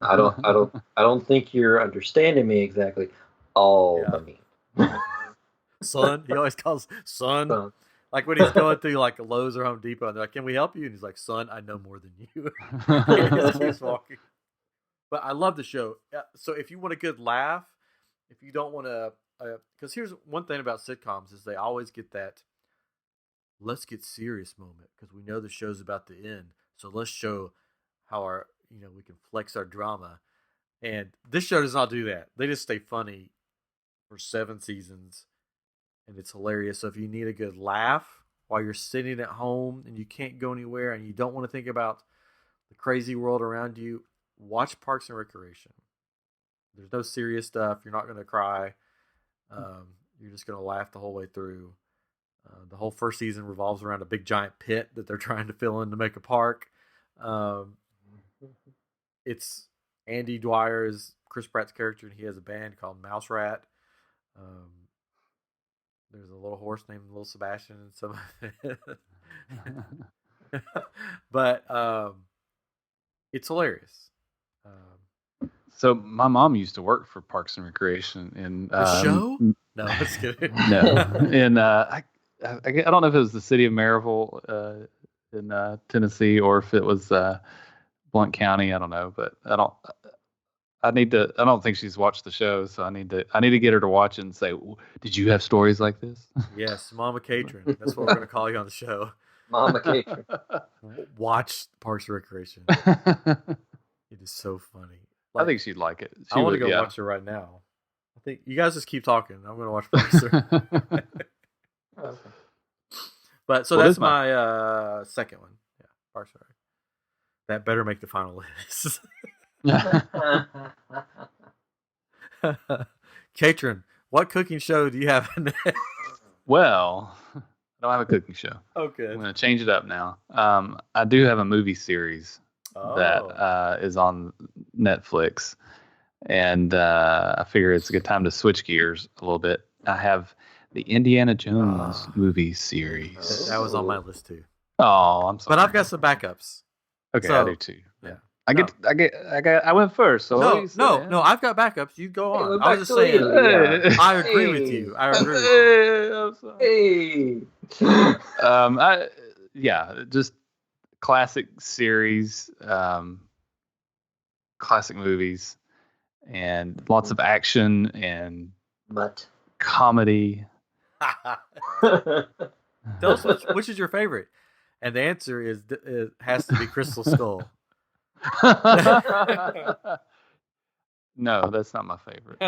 I don't think you're understanding me exactly. All the meat. Son, he always calls son. Like when he's going through like a Lowe's or Home Depot, and they're like, "Can we help you?" And he's like, "Son, I know more than you." He keeps walking. But I love the show. So if you want a good laugh, if you don't want to, because here's one thing about sitcoms is they always get that let's get serious moment because we know the show's about to end. So let's show how we can flex our drama. And this show does not do that. They just stay funny for 7 seasons. And it's hilarious. So if you need a good laugh while you're sitting at home and you can't go anywhere and you don't want to think about the crazy world around you, watch Parks and Recreation. There's no serious stuff. You're not going to cry. You're just going to laugh the whole way through. The whole first season revolves around a big giant pit that they're trying to fill in to make a park. It's Andy Dwyer is Chris Pratt's character, and he has a band called Mouse Rat. There's a little horse named Little Sebastian and some of it. But it's hilarious. So my mom used to work for Parks and Recreation in the show? No, that's good. No, and I don't know if it was the city of Maryville in Tennessee or if it was Blount County. I don't know, but I don't think she's watched the show, so I need to get her to watch it and say, "Did you have stories like this?" Yes, Mama Catron. That's what we're going to call you on the show. Mama Catron. Watch Parks and Recreation. It is so funny. I think she'd like it. I want to go watch it right now. I think you guys just keep talking. I'm going to watch Parks. Okay. But so that's my second one. Yeah, Parks and Rec. That better make the final list. Katrin, what cooking show do you have next? Well, I don't have a cooking show. Okay. I'm going to change it up now. I do have a movie series that is on Netflix, and I figure it's a good time to switch gears a little bit. I have the Indiana Jones movie series. That was on my list too. Oh, I'm sorry. But I've got some backups. Okay, so, I do too. Yeah. I went first. So no. I've got backups. You go on. I was just saying. I agree with you. I'm sorry. Just classic series, classic movies, and lots of action and comedy. Tell us which is your favorite, and the answer is it has to be Crystal Skull. No, that's not my favorite.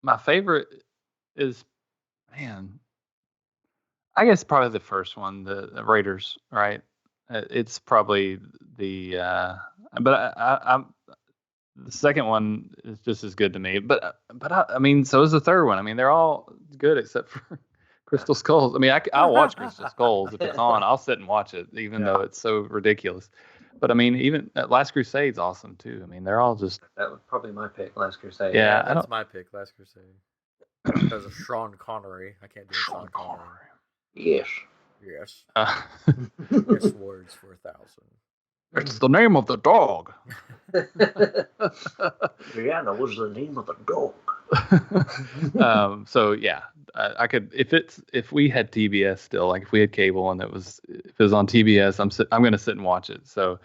My favorite is, I guess probably the first one, the Raiders, right? It's probably but I'm the second one is just as good to me. But I mean, so is the third one. I mean, they're all good except for Crystal Skulls. I mean, I'll watch Crystal Skulls if it's on. I'll sit and watch it, even though it's so ridiculous. But I mean, even Last Crusade's awesome too. I mean, they're all just. That was probably my pick, Last Crusade. Yeah, that's my pick, Last Crusade. Because of Sean Connery. I can't do Sean Connery. Yes. Yes. Yes, words for 1,000. It's the name of the dog. Rihanna was the name of the dog. So yeah, I could if we had TBS still, like if we had cable and if it was on TBS, I'm gonna sit and watch it. So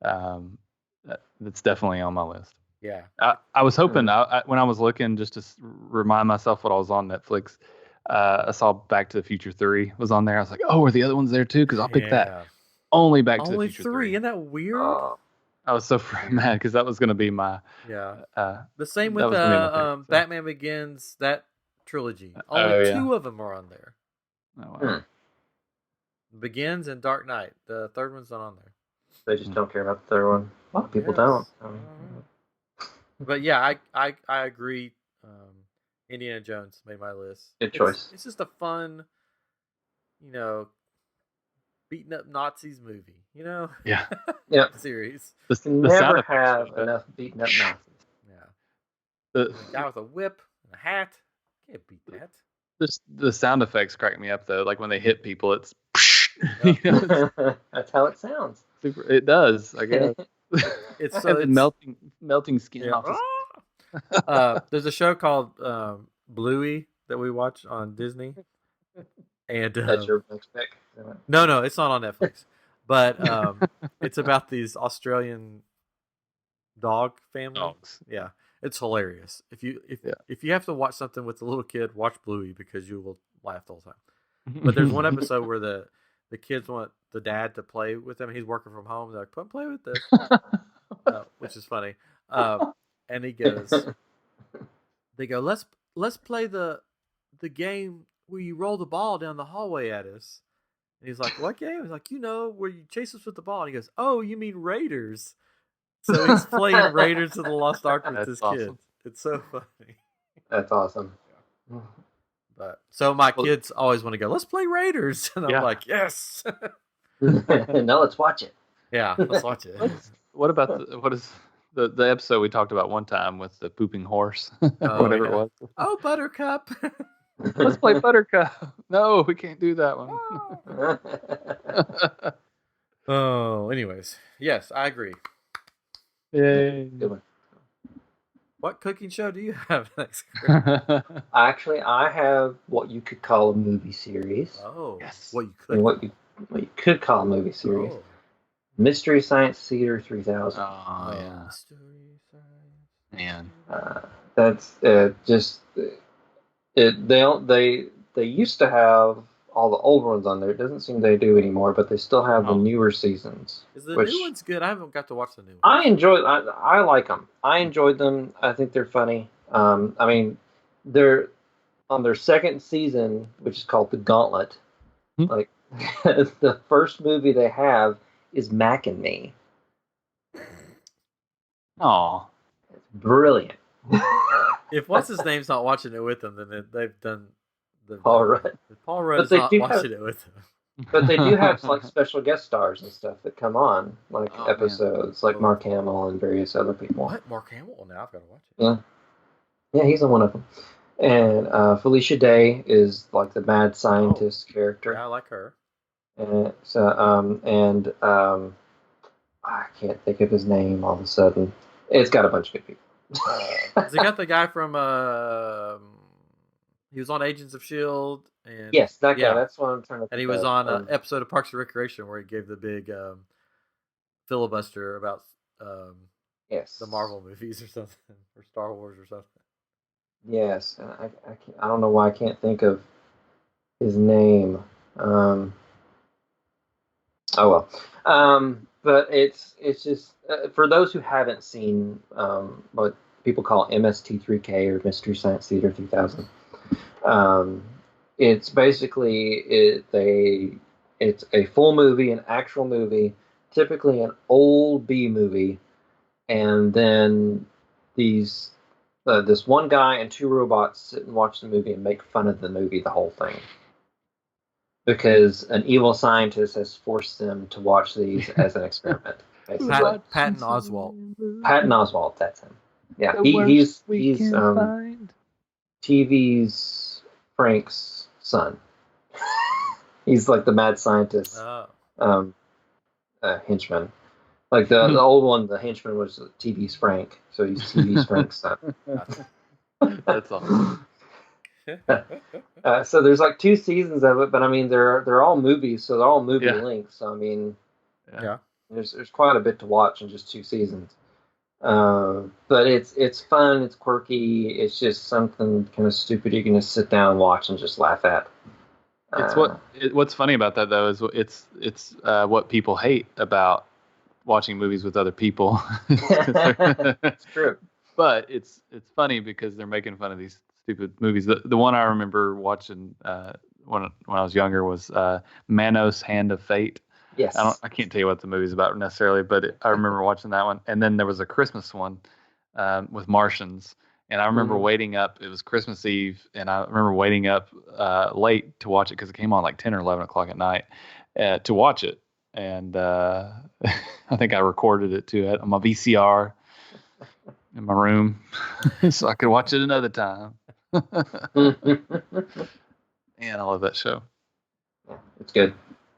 that's definitely on my list. Yeah. I was hoping when I was looking just to remind myself what I was on Netflix, I saw Back to the Future 3 was on there. I was like, oh, are the other ones there too? Because I'll pick that. Only Back to the Future 3. Isn't that weird? I was so mad because that was going to be my the same with Batman Begins, that trilogy. Only 2 of them are on there. Oh, wow. Begins and Dark Knight. The third one's not on there. They just don't care about the third one. A lot of people don't. But yeah, I agree. Indiana Jones made my list. Good choice. It's just a fun, beating up Nazis movie, Yeah. Series. Never have enough beating up Nazis. Yeah. The guy with a whip and a hat. Can't beat that. The sound effects crack me up though. Like when they hit people, it's. That's how it sounds. It does, I guess. It's melting skin off. There's a show called Bluey that we watch on Disney. And that's your next pick. No, it's not on Netflix. But it's about these Australian dog family. Dogs. Yeah, it's hilarious. If you have to watch something with a little kid, watch Bluey because you will laugh the whole time. But there's one episode where the kids want the dad to play with them. He's working from home. They're like, "Come play with this," which is funny. And he goes, "They go, let's play the game where you roll the ball down the hallway at us." And he's like, "What game?" He's like, where you chase us with the ball. And he goes, "Oh, you mean Raiders?" So he's playing Raiders of the Lost Ark with his kids. It's so funny. That's awesome. But so my kids always want to go, "Let's play Raiders," and I'm like, "Yes." Now let's watch it. Yeah, let's watch it. What about what is the episode we talked about one time with the pooping horse? Whatever it was. Oh, Buttercup. Let's play Buttercup. No, we can't do that one. Oh, anyways. Yes, I agree. Yay. Good one. What cooking show do you have next? Actually, I have what you could call a movie series. Oh, yes. What you could call a movie series. Oh. Mystery Science Theater 3000. Oh, yeah. Mystery Science. Man. That's just it. They used to have all the old ones on there. It doesn't seem they do anymore, but they still have the newer seasons. Is the new one's good? I haven't got to watch the new one. I like them. I enjoyed them. I think they're funny. I mean, they're on their second season, which is called The Gauntlet. Like the first movie they have is Mac and Me. Aw. It's brilliant. If what's his name's not watching it with them, then they've done Paul Rudd. Paul Rudd's not watching it with them. But they do have like special guest stars and stuff that come on, like episodes, like Mark Hamill and various other people. What? Mark Hamill? Well, now I've got to watch it. Yeah, he's on one of them. And Felicia Day is like the mad scientist character. Yeah, I like her. And I can't think of his name all of a sudden. It's got a bunch of good people. Has he got the guy from he was on Agents of S.H.I.E.L.D. and yes, that guy. That's what I'm trying to think. And he was on an episode of Parks and Recreation where he gave the big filibuster about the Marvel movies or something, or Star Wars or something. Yes, and I don't know why I can't think of his name. Oh well. But it's just for those who haven't seen what people call MST3K or Mystery Science Theater 3000. It's basically it's a full movie, an actual movie, typically an old B movie, and then this one guy and two robots sit and watch the movie and make fun of the movie, the whole thing, because an evil scientist has forced them to watch these as an experiment. Patton Oswalt. Patton Oswalt, that's him. Yeah, he's TV's Frank's son. He's like the mad scientist henchman. Like the old one, the henchman was TV's Frank, so he's TV's Frank's son. That's awesome. So there's like 2 seasons of it, but I mean they're all movies, so they're all movie length. So I mean, there's quite a bit to watch in just 2 seasons. But it's fun, it's quirky, it's just something kind of stupid you can just sit down and watch and just laugh at. What's funny about that though is it's what people hate about watching movies with other people. It's true. But it's funny because they're making fun of these stupid movies. The one I remember watching when I was younger was Manos Hand of Fate. Yes. I can't tell you what the movie's about necessarily, but I remember watching that one. And then there was a Christmas one with Martians. And I remember waiting up. It was Christmas Eve, and I remember waiting up late to watch it because it came on like 10 or 11 o'clock at night to watch it. And I think I recorded it too on my VCR in my room so I could watch it another time. Man, I love that show. It's good.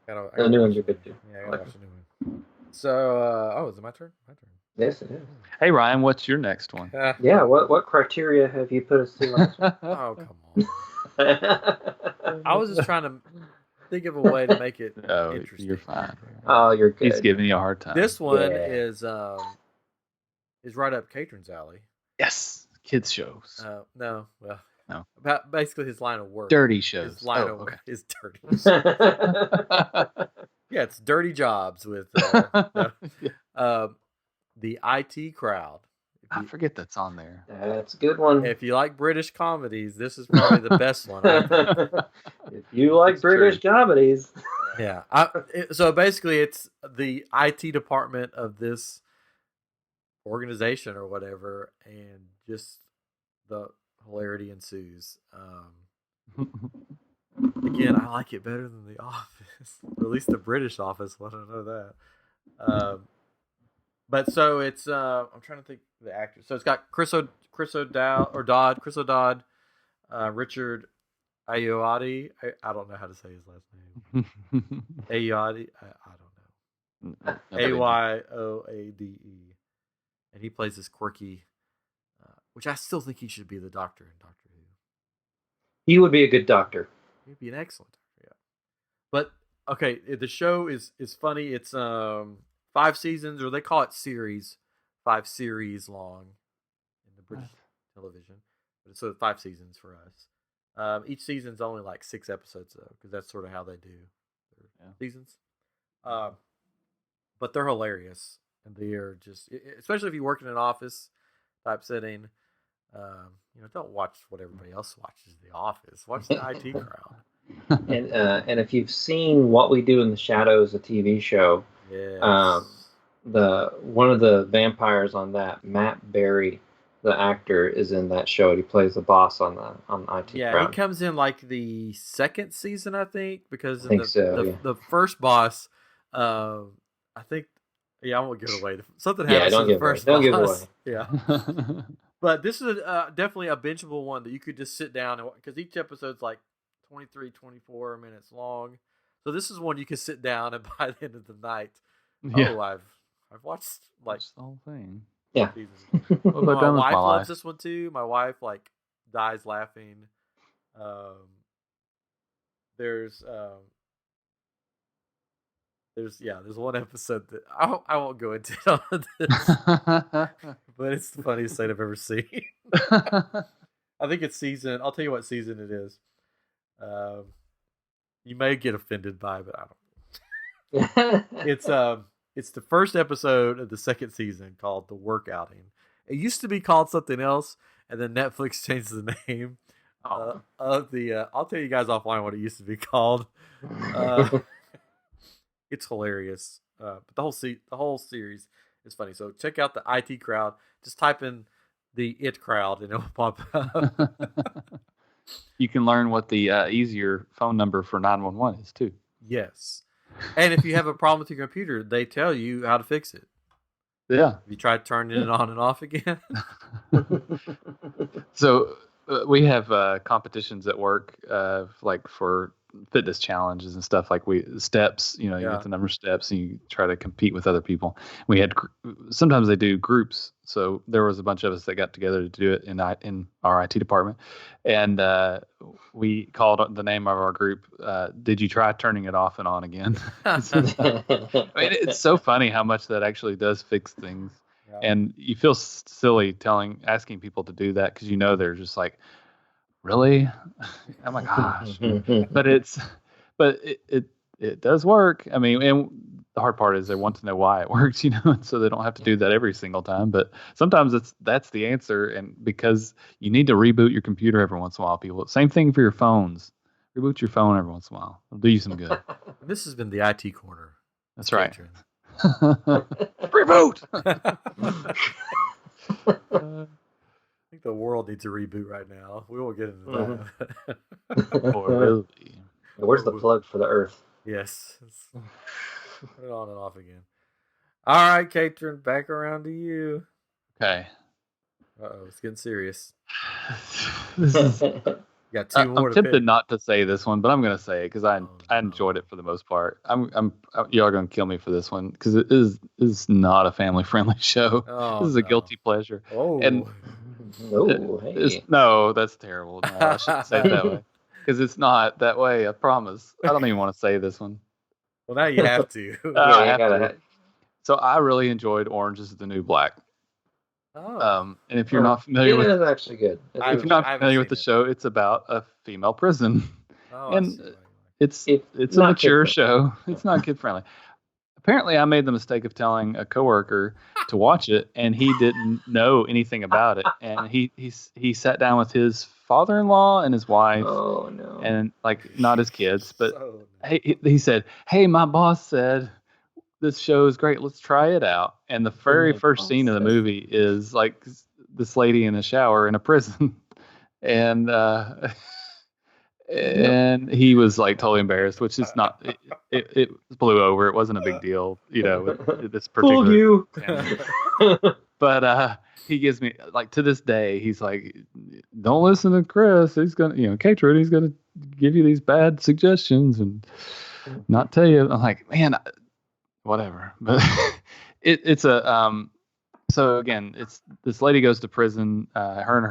The new ones are good too. Yeah, I gotta watch the new one. So, is it my turn? My turn. Yes, it is. Hey, Ryan, what's your next one? Yeah, what criteria have you put us to last week? Oh, come on. I was just trying to think of a way to make it interesting. You're fine. Oh, you're good. He's giving you a hard time. This one is right up Catron's alley. Yes, kids shows. No. No. About basically his line of work. Dirty shows. His line of work is dirty. Yeah, it's dirty jobs with the IT crowd. I forget that's on there. That's a good one. If you like British comedies, this is probably the best one. I think. If you like that's British comedies. Yeah. So basically, it's the IT department of this organization or whatever, and just the hilarity ensues. Again, I like it better than The Office, or at least the British Office. I don't know that. But so it's I'm trying to think of the actors. So it's got Chris O'Dowd, Richard Ayoade. I don't know how to say his last name. Ayoade. I don't know. Ayoade, and he plays this quirky, which I still think he should be the Doctor in Doctor Who. He would be a good Doctor. He'd be an excellent Doctor. Yeah. But okay, the show is funny. It's 5 seasons, or they call it series, 5 series long in the British television. But it's 5 seasons for us. Each season's only like 6 episodes though, because that's sort of how they do their seasons. But they're hilarious, and they are just, especially if you work in an office type setting. Don't watch what everybody else watches. The Office. Watch the IT crowd. And if you've seen What We Do in the Shadows, a TV show. Yes. One of the vampires on that, Matt Berry, the actor, is in that show. He plays the boss on the IT. Yeah, crowd. He comes in like the 2nd season, I think, because the first boss, I think. Yeah, I won't give it away. Something happens in the first boss. Don't give it away. Yeah. But this is definitely a bingeable one that you could just sit down and, because each episode's like 23, 24 minutes long. So this is one you can sit down and by the end of the night, I've watched like the whole thing. Yeah. My wife loves this one too. My wife like dies laughing. There's one episode that I won't go into on this, but it's the funniest thing I've ever seen. I think it's season. I'll tell you what season it is. You may get offended by it, but I don't. It's the first episode of the 2nd season called The Work Outing. It used to be called something else, and then Netflix changed the name. I'll tell you guys offline what it used to be called. It's hilarious. But the whole series is funny. So check out the IT crowd. Just type in the It crowd and it'll pop up. You can learn what the easier phone number for 911 is too. Yes. And if you have a problem with your computer, they tell you how to fix it. Yeah. Have you tried turning it on and off again? So we have competitions at work, like for fitness challenges and stuff. Like steps, you get the number of steps and you try to compete with other people. We had sometimes they do groups. So there was a bunch of us that got together to do it in our IT department, and we called the name of our group. Did you try turning it off and on again? I mean, it's so funny how much that actually does fix things. Yeah. And you feel silly asking people to do that because they're just like, really? Oh my gosh! but it does work. I mean, and the hard part is they want to know why it works, and so they don't have to do that every single time. But sometimes that's the answer, and because you need to reboot your computer every once in a while, people. Same thing for your phones. Reboot your phone every once in a while. It'll do you some good. This has been the IT corner. That's right. Reboot. I think the world needs a reboot right now. We won't get into that. Really. Where's the plug for the Earth? Yes. Put it on and off again. All right, Katrin, back around to you. Okay. Uh-oh, it's getting serious. You got two more. I'm tempted not to say this one, but I'm going to say it because I enjoyed it for the most part. Y'all are going to kill me for this one because it is not a family friendly show. This is a guilty pleasure. Oh, and no, that's terrible. No, I shouldn't say it that way because it's not that way. I promise. I don't even want to say this one. Well, now you have to. I have to. So I really enjoyed Orange Is the New Black. And if you're not familiar with it, is actually good. If you're not familiar with the show, it's about a female prison, and it's a mature show. It's not kid friendly. Apparently, I made the mistake of telling a coworker to watch it, and he didn't know anything about it. And he sat down with his father-in-law and his wife, and not his kids, but he said, "Hey, my boss said this show is great. Let's try it out." And the very first scene of the movie is like this lady in a shower in a prison, and and he was like totally embarrassed, which is not. It blew over. It wasn't a big deal, with this particular. But he gives me to this day. He's like, "Don't listen to Chris. He's gonna, Katrin. He's gonna give you these bad suggestions and not tell you." I'm like, man. Whatever, but it's a so again, it's this lady goes to prison. Her and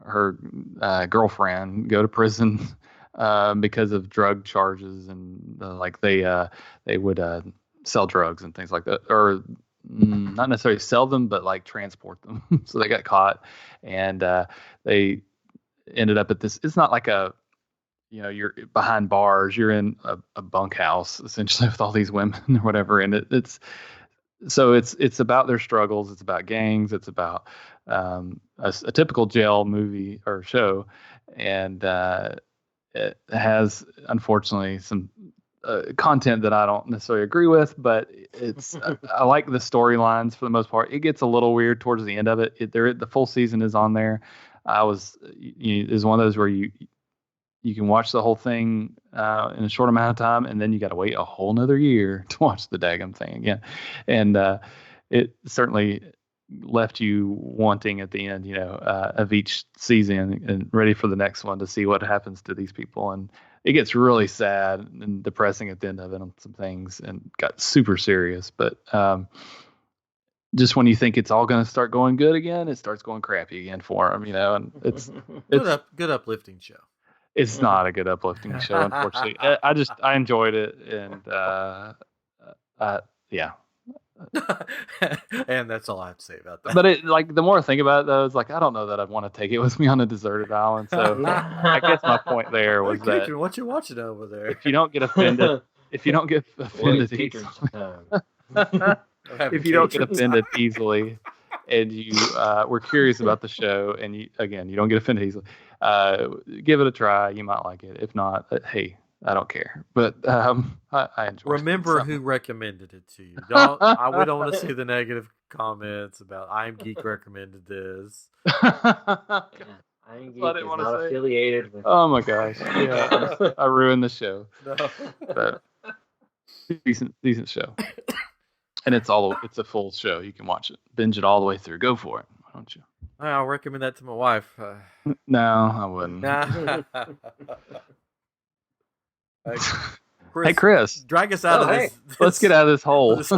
her girlfriend go to prison because of drug charges, and they would sell drugs and things like that, or not necessarily sell them, but transport them. So they got caught, and they ended up at this. It's not like a you're behind bars, you're in a bunkhouse essentially with all these women or whatever. And it's about their struggles. It's about gangs. It's about a typical jail movie or show. And it has, unfortunately, some content that I don't necessarily agree with, but it's, I like the storylines for the most part. It gets a little weird towards the end of it. The full season is on there. It's one of those where you can watch the whole thing in a short amount of time, and then you got to wait a whole nother year to watch the daggum thing again. And it certainly left you wanting at the end, of each season and ready for the next one to see what happens to these people. And it gets really sad and depressing at the end of it on some things and got super serious. But just when you think it's all going to start going good again, it starts going crappy again for them, and it's good uplifting show. It's not a good uplifting show, unfortunately. I enjoyed it, and yeah. And that's all I have to say about that. But the more I think about it, though, it's I don't know that I'd want to take it with me on a deserted island. So I guess my point there was that what you watching over there? If you don't get offended, if you don't get offended easily, and you were curious about the show, and you don't get offended easily, give it a try. You might like it. If not, hey, I don't care. But I enjoy Remember it. So. who recommended it to you. We don't want to see the negative comments about iamGEEK recommended this. iamGEEK is not affiliated with. Oh my gosh! Yeah, I ruined the show. No. But decent show, and it's a full show. You can watch it, binge it all the way through. Go for it, why don't you? I'll recommend that to my wife. No, I wouldn't. Hey, Chris, drag us out of this. Let's get out of this hole. Let's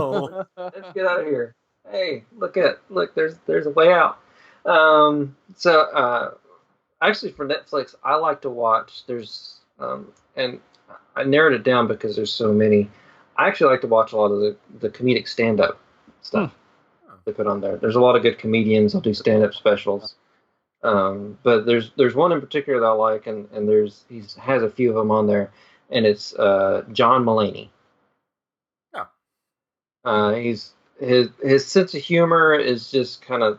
get out of here. Hey, look, there's a way out. Actually, for Netflix, I like to watch. And I narrowed it down because there's so many. I actually like to watch a lot of the comedic stand-up stuff they put on there. There's a lot of good comedians. I'll do stand-up specials. But there's one in particular that I like, and he has a few of them on there, and it's John Mulaney. Yeah. His sense of humor is just kind of,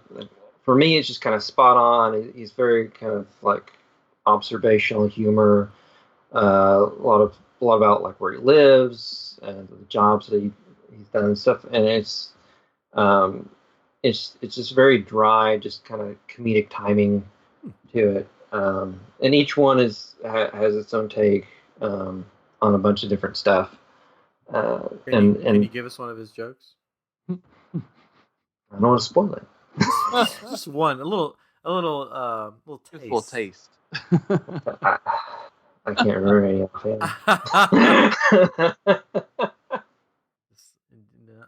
for me, it's just kind of spot on. He's very kind of like observational humor. A lot about like where he lives and the jobs that he's done and stuff. And it's just very dry, just kind of comedic timing to it. And each one has its own take on a bunch of different stuff. Can you give us one of his jokes? I don't want to spoil it. Just one, a little taste. Just a little taste. I can't remember any offhand.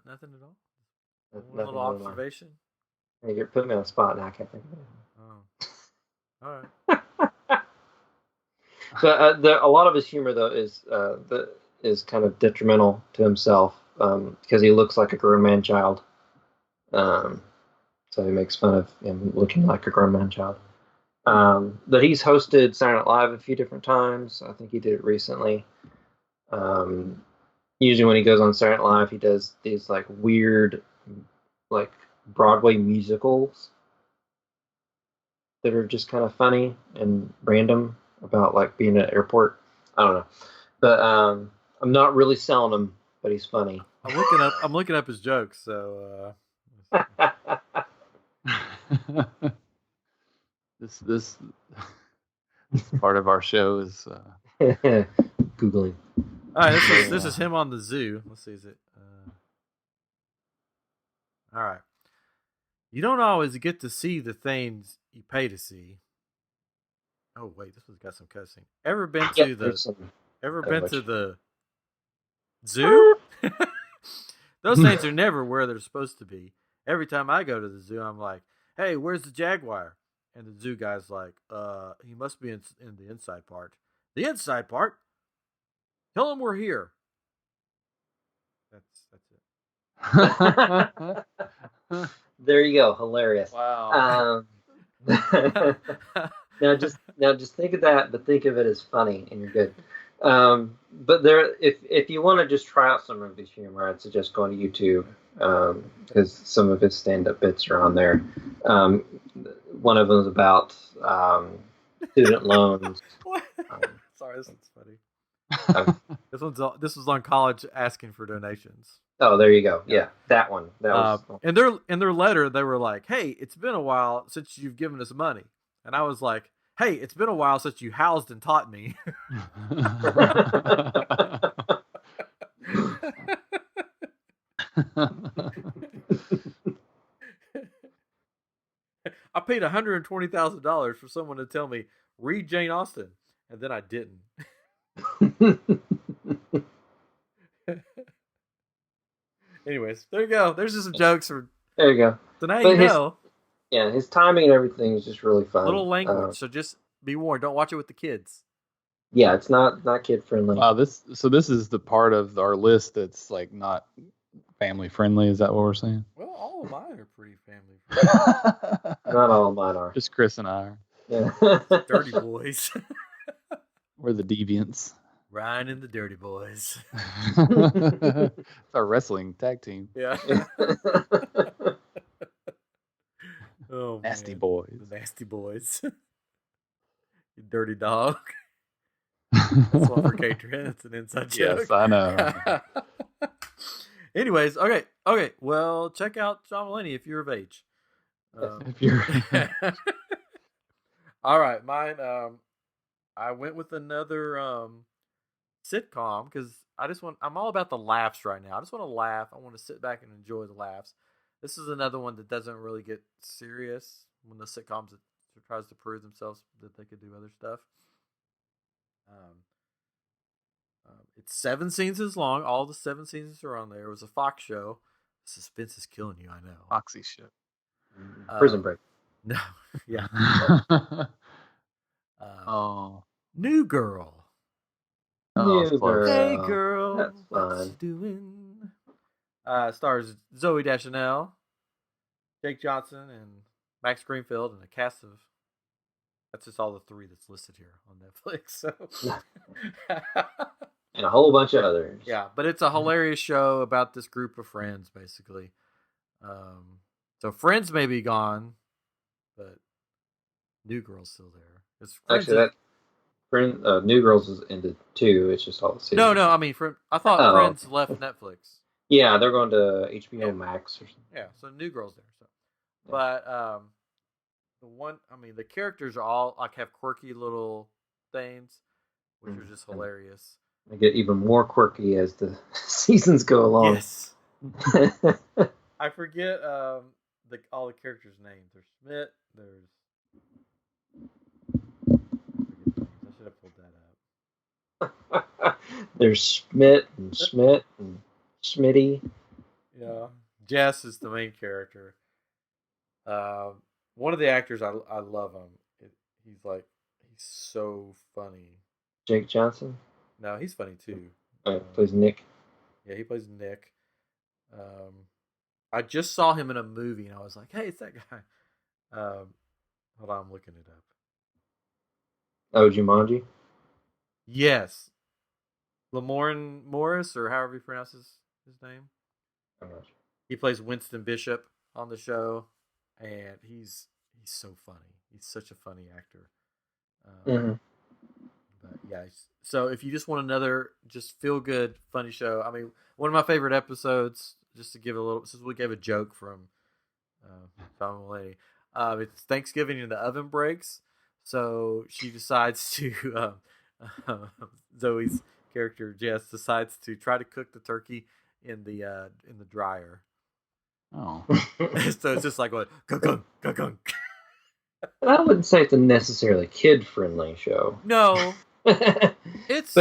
Nothing at all. One little observation. You're putting me on the spot now. I can't think of it. Oh, all right. So a lot of his humor though is kind of detrimental to himself because he looks like a grown man child. So he makes fun of him looking like a grown man child. But he's hosted Saturday Night Live a few different times. I think he did it recently. Usually when he goes on Saturday Night Live, he does these like weird, like Broadway musicals that are just kind of funny and random about like being at an airport. I don't know, but I'm not really selling him, but he's funny. I'm looking up his jokes. So this part of our show is Googling. All right, this is him on the zoo. Let's see, is it? All right. You don't always get to see the things you pay to see. Oh wait, this one's got some cussing. Ever been to the zoo? Those things are never where they're supposed to be. Every time I go to the zoo, I'm like, "Hey, where's the jaguar?" And the zoo guy's like, he must be in the inside part." The inside part? Tell him we're here. That's it. There you go. Hilarious. Wow. Now just think of that, but think of it as funny, and you're good. But if you want to just try out some of his humor, I'd suggest going to YouTube because some of his stand-up bits are on there. One of them is about student loans. Sorry, this one's funny. This was on college asking for donations. Oh, there you go. Yeah, that one. That was. In their letter, they were like, "Hey, it's been a while since you've given us money," and I was like, "Hey, it's been a while since you housed and taught me." I paid $120,000 for someone to tell me read Jane Austen, and then I didn't. Anyways, there you go. There's just some jokes for. There you go. So now you know. Yeah, his timing and everything is just really fun. Little language, so just be warned. Don't watch it with the kids. Yeah, it's not kid friendly. Wow, this is the part of our list that's like not family friendly. Is that what we're saying? Well, all of mine are pretty family friendly. Not all of mine are. Just Chris and I are. Yeah. Dirty boys. We're the deviants. Ryan and the Dirty Boys. It's our wrestling tag team. Yeah. Nasty boys. The nasty boys. You dirty dog. That's one for Catron. It's an inside joke. Yes, I know. Anyways, okay. Well, check out John Mulaney if you're of age. If you're all right, mine. I went with another sitcom because I'm all about the laughs right now. I just want to laugh. I want to sit back and enjoy the laughs. This is another one that doesn't really get serious when the sitcoms tries to prove themselves that they could do other stuff. It's 7 seasons long. All the 7 seasons are on there. It was a Fox show. Suspense is killing you, I know. Foxy shit. Prison Break. No, yeah. New Girl. New Girl. Hey girl, That's what fun. you doing? Stars Zoe Deschanel, Jake Johnson, and Max Greenfield, and a cast of. That's just all the 3 that's listed here on Netflix. So, and a whole bunch of others. Yeah, but it's a hilarious show about this group of friends, basically. So Friends may be gone, but New Girl's still there. Actually, New Girls is ended too. It's just all the seasons. No. I mean, I thought Friends left Netflix. Yeah, they're going to HBO Max or something. Yeah, so New Girl's there. So, but the characters are all like have quirky little things, which are just hilarious. They get even more quirky as the seasons go along. Yes. I forget all the characters' names. There's Schmidt. I should have pulled that up. There's Schmidt and Schmitty. Yeah, Jess is the main character. One of the actors, I love him. He's so funny. Jake Johnson? No, he's funny too. Plays Nick. Yeah, he plays Nick. I just saw him in a movie, and I was like, "Hey, it's that guy." Hold on, I'm looking it up. Oh, Jumanji? Yes, Lamorne Morris, or however you pronounce his name. He plays Winston Bishop on the show, and he's so funny. He's such a funny actor. But yeah, so if you just want another just feel good funny show, I mean, one of my favorite episodes, just to give a little, since we gave a joke from John Mulaney, it's Thanksgiving and the oven breaks, so she decides to Zoe's character Jess decides to try to cook the turkey in the dryer. Oh, so it's just like what gunk. I wouldn't say it's a necessarily kid-friendly show. No, but it's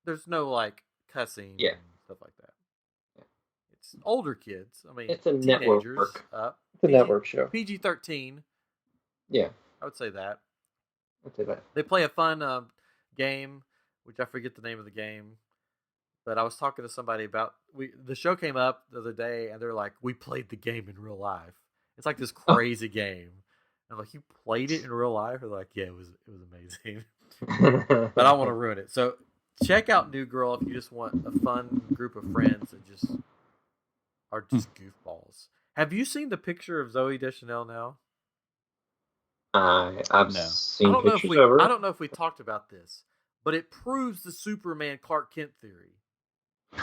there's no like cussing and stuff like that. Yeah. It's older kids. I mean, it's a network. It's a network show. PG-13. Yeah, I would say that. I'd say that. They play a fun game, which I forget the name of the game. But I was talking to somebody about the show came up the other day, and they're like, "We played the game in real life. It's like this crazy game." I'm like, "You played it in real life?" They're like, "Yeah, it was amazing." But I don't want to ruin it. So check out New Girl if you just want a fun group of friends that just are just goofballs. Have you seen the picture of Zoe Deschanel now? I've seen pictures of her. I don't know if we talked about this, but it proves the Superman Clark Kent theory.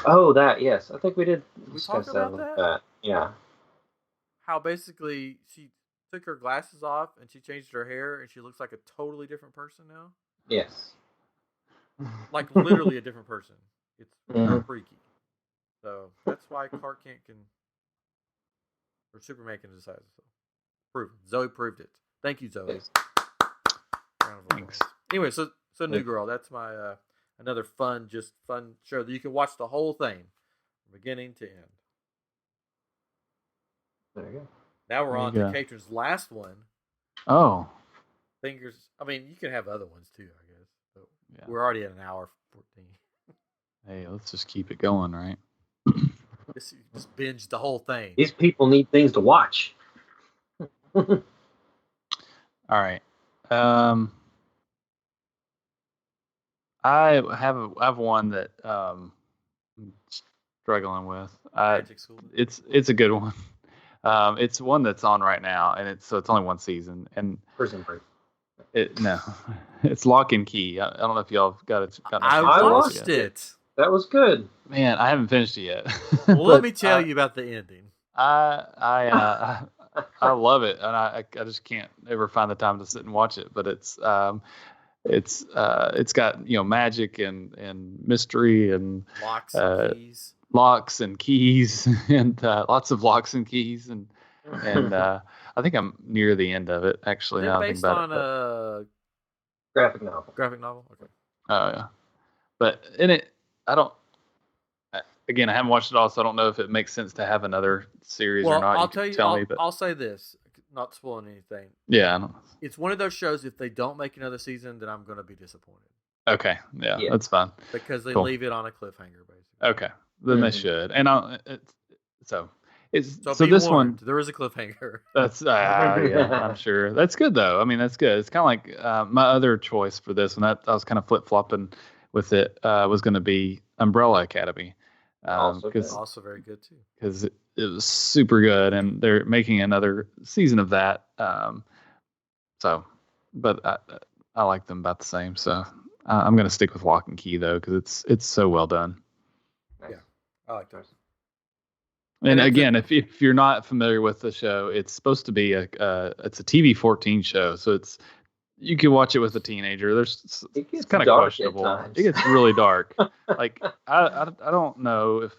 Oh, that, yes. I think we did discuss that. That. Yeah. How basically she took her glasses off and she changed her hair and she looks like a totally different person now. Yes. Like literally a different person. It's real freaky. So that's why Clark Kent or Superman can decide. So prove it. Zoe proved it. Thank you, Zoe. Yes. Thanks. Anyway, so New Girl. That's my another fun show that you can watch the whole thing from beginning to end. There you go. Now we're on to Catron's last one. Oh. Fingers. I mean, you can have other ones too, I guess. But yeah. We're already at an hour 14. Hey, let's just keep it going, right? Just binge the whole thing. These people need things to watch. All right. I have one that I'm struggling with. It's a good one. It's one that's on right now, and it's only one season. And Prison Break. No, it's Lock and Key. I don't know if y'all got I watched it. That was good. Man, I haven't finished it yet. Well, let me tell you about the ending. I love it, and I just can't ever find the time to sit and watch it. But it's got magic and mystery and locks and keys and lots of locks and keys and I think I'm near the end of it actually. Is it based on a graphic novel? Graphic novel. Okay. Oh yeah, but in it, I haven't watched it all, so I don't know if it makes sense to have another series or not. I'll say this, not spoiling anything. Yeah, I don't. It's one of those shows. If they don't make another season, then I'm going to be disappointed. Okay, yeah, that's fine. Because they leave it on a cliffhanger, basically. Okay, then they should. And so this warned. One there is a cliffhanger. That's yeah, I'm sure. That's good though. I mean, that's good. It's kind of like my other choice for this, and I was kind of flip flopping with it. Was going to be Umbrella Academy. Also very good too. Because it was super good, and they're making another season of that. But I like them about the same. So I'm going to stick with Lock and Key though, because it's so well done. Yeah, I like those. And again, if you're not familiar with the show, it's supposed to be it's a TV-14 show, so you can watch it with a teenager. It's kind of questionable. It gets really dark. Like I don't know.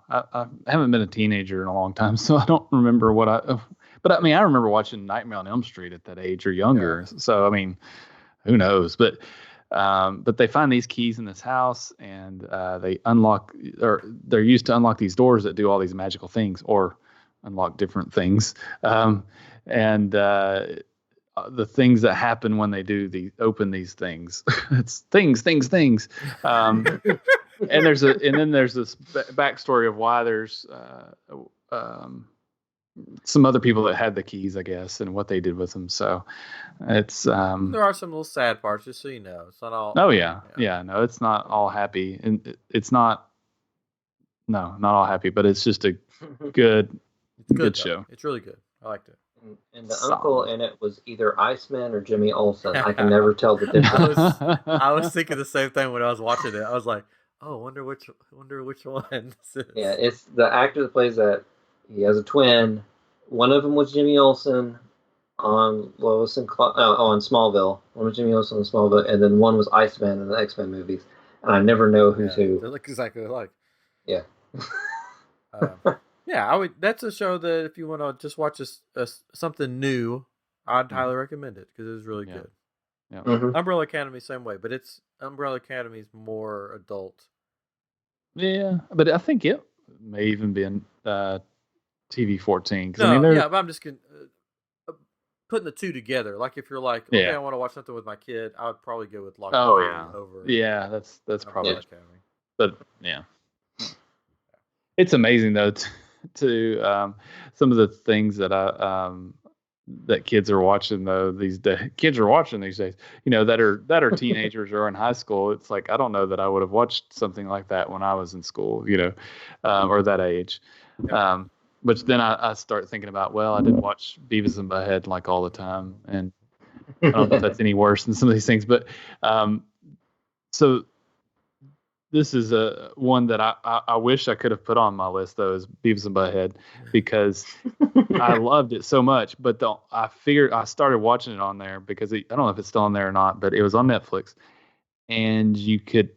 I haven't been a teenager in a long time, so I don't remember But I mean, I remember watching Nightmare on Elm Street at that age or younger. Yeah. So I mean, who knows? But they find these keys in this house, and they unlock, or they're used to unlock these doors that do all these magical things, or unlock different things. The things that happen when they open these things, it's things. And then there's this backstory of why there's some other people that had the keys, I guess, and what they did with them. So it's there are some little sad parts, just so you know. It's not all. Oh yeah. No, it's not all happy, and it's not. No, not all happy, but it's just a good show. It's really good. I liked it. And the uncle in it was either Iceman or Jimmy Olsen. I can never tell the difference. I was thinking the same thing when I was watching it. I was like, oh, wonder which one this is. Yeah, it's the actor that plays that. He has a twin. One of them was Jimmy Olsen on Lois and Clark. On Smallville. One was Jimmy Olsen on Smallville, and then one was Iceman in the X-Men movies. And I never know who's who. They look exactly alike. Yeah. Yeah, I would. That's a show that if you want to just watch something new, I'd highly recommend it because it was really good. Yeah. Mm-hmm. Umbrella Academy, same way, but Umbrella Academy is more adult. Yeah, but I think it may even be in TV-14. But I'm just putting the two together. Like if you're like, okay, I want to watch something with my kid, I would probably go with Lock and Key over. Yeah, that's probably. Academy. But yeah, it's amazing though to some of the things that that kids are watching though these days. Kids are watching these days, that are teenagers or in high school. It's like I don't know that I would have watched something like that when I was in school, or that age. Yeah. But then I start thinking about, well, I did watch Beavis and Butthead like all the time, and I don't know if that's any worse than some of these things. But so this is one that I wish I could have put on my list though, is Beavis and Butthead, because I loved it so much. But I started watching it on there because I don't know if it's still on there or not, but it was on Netflix, and you can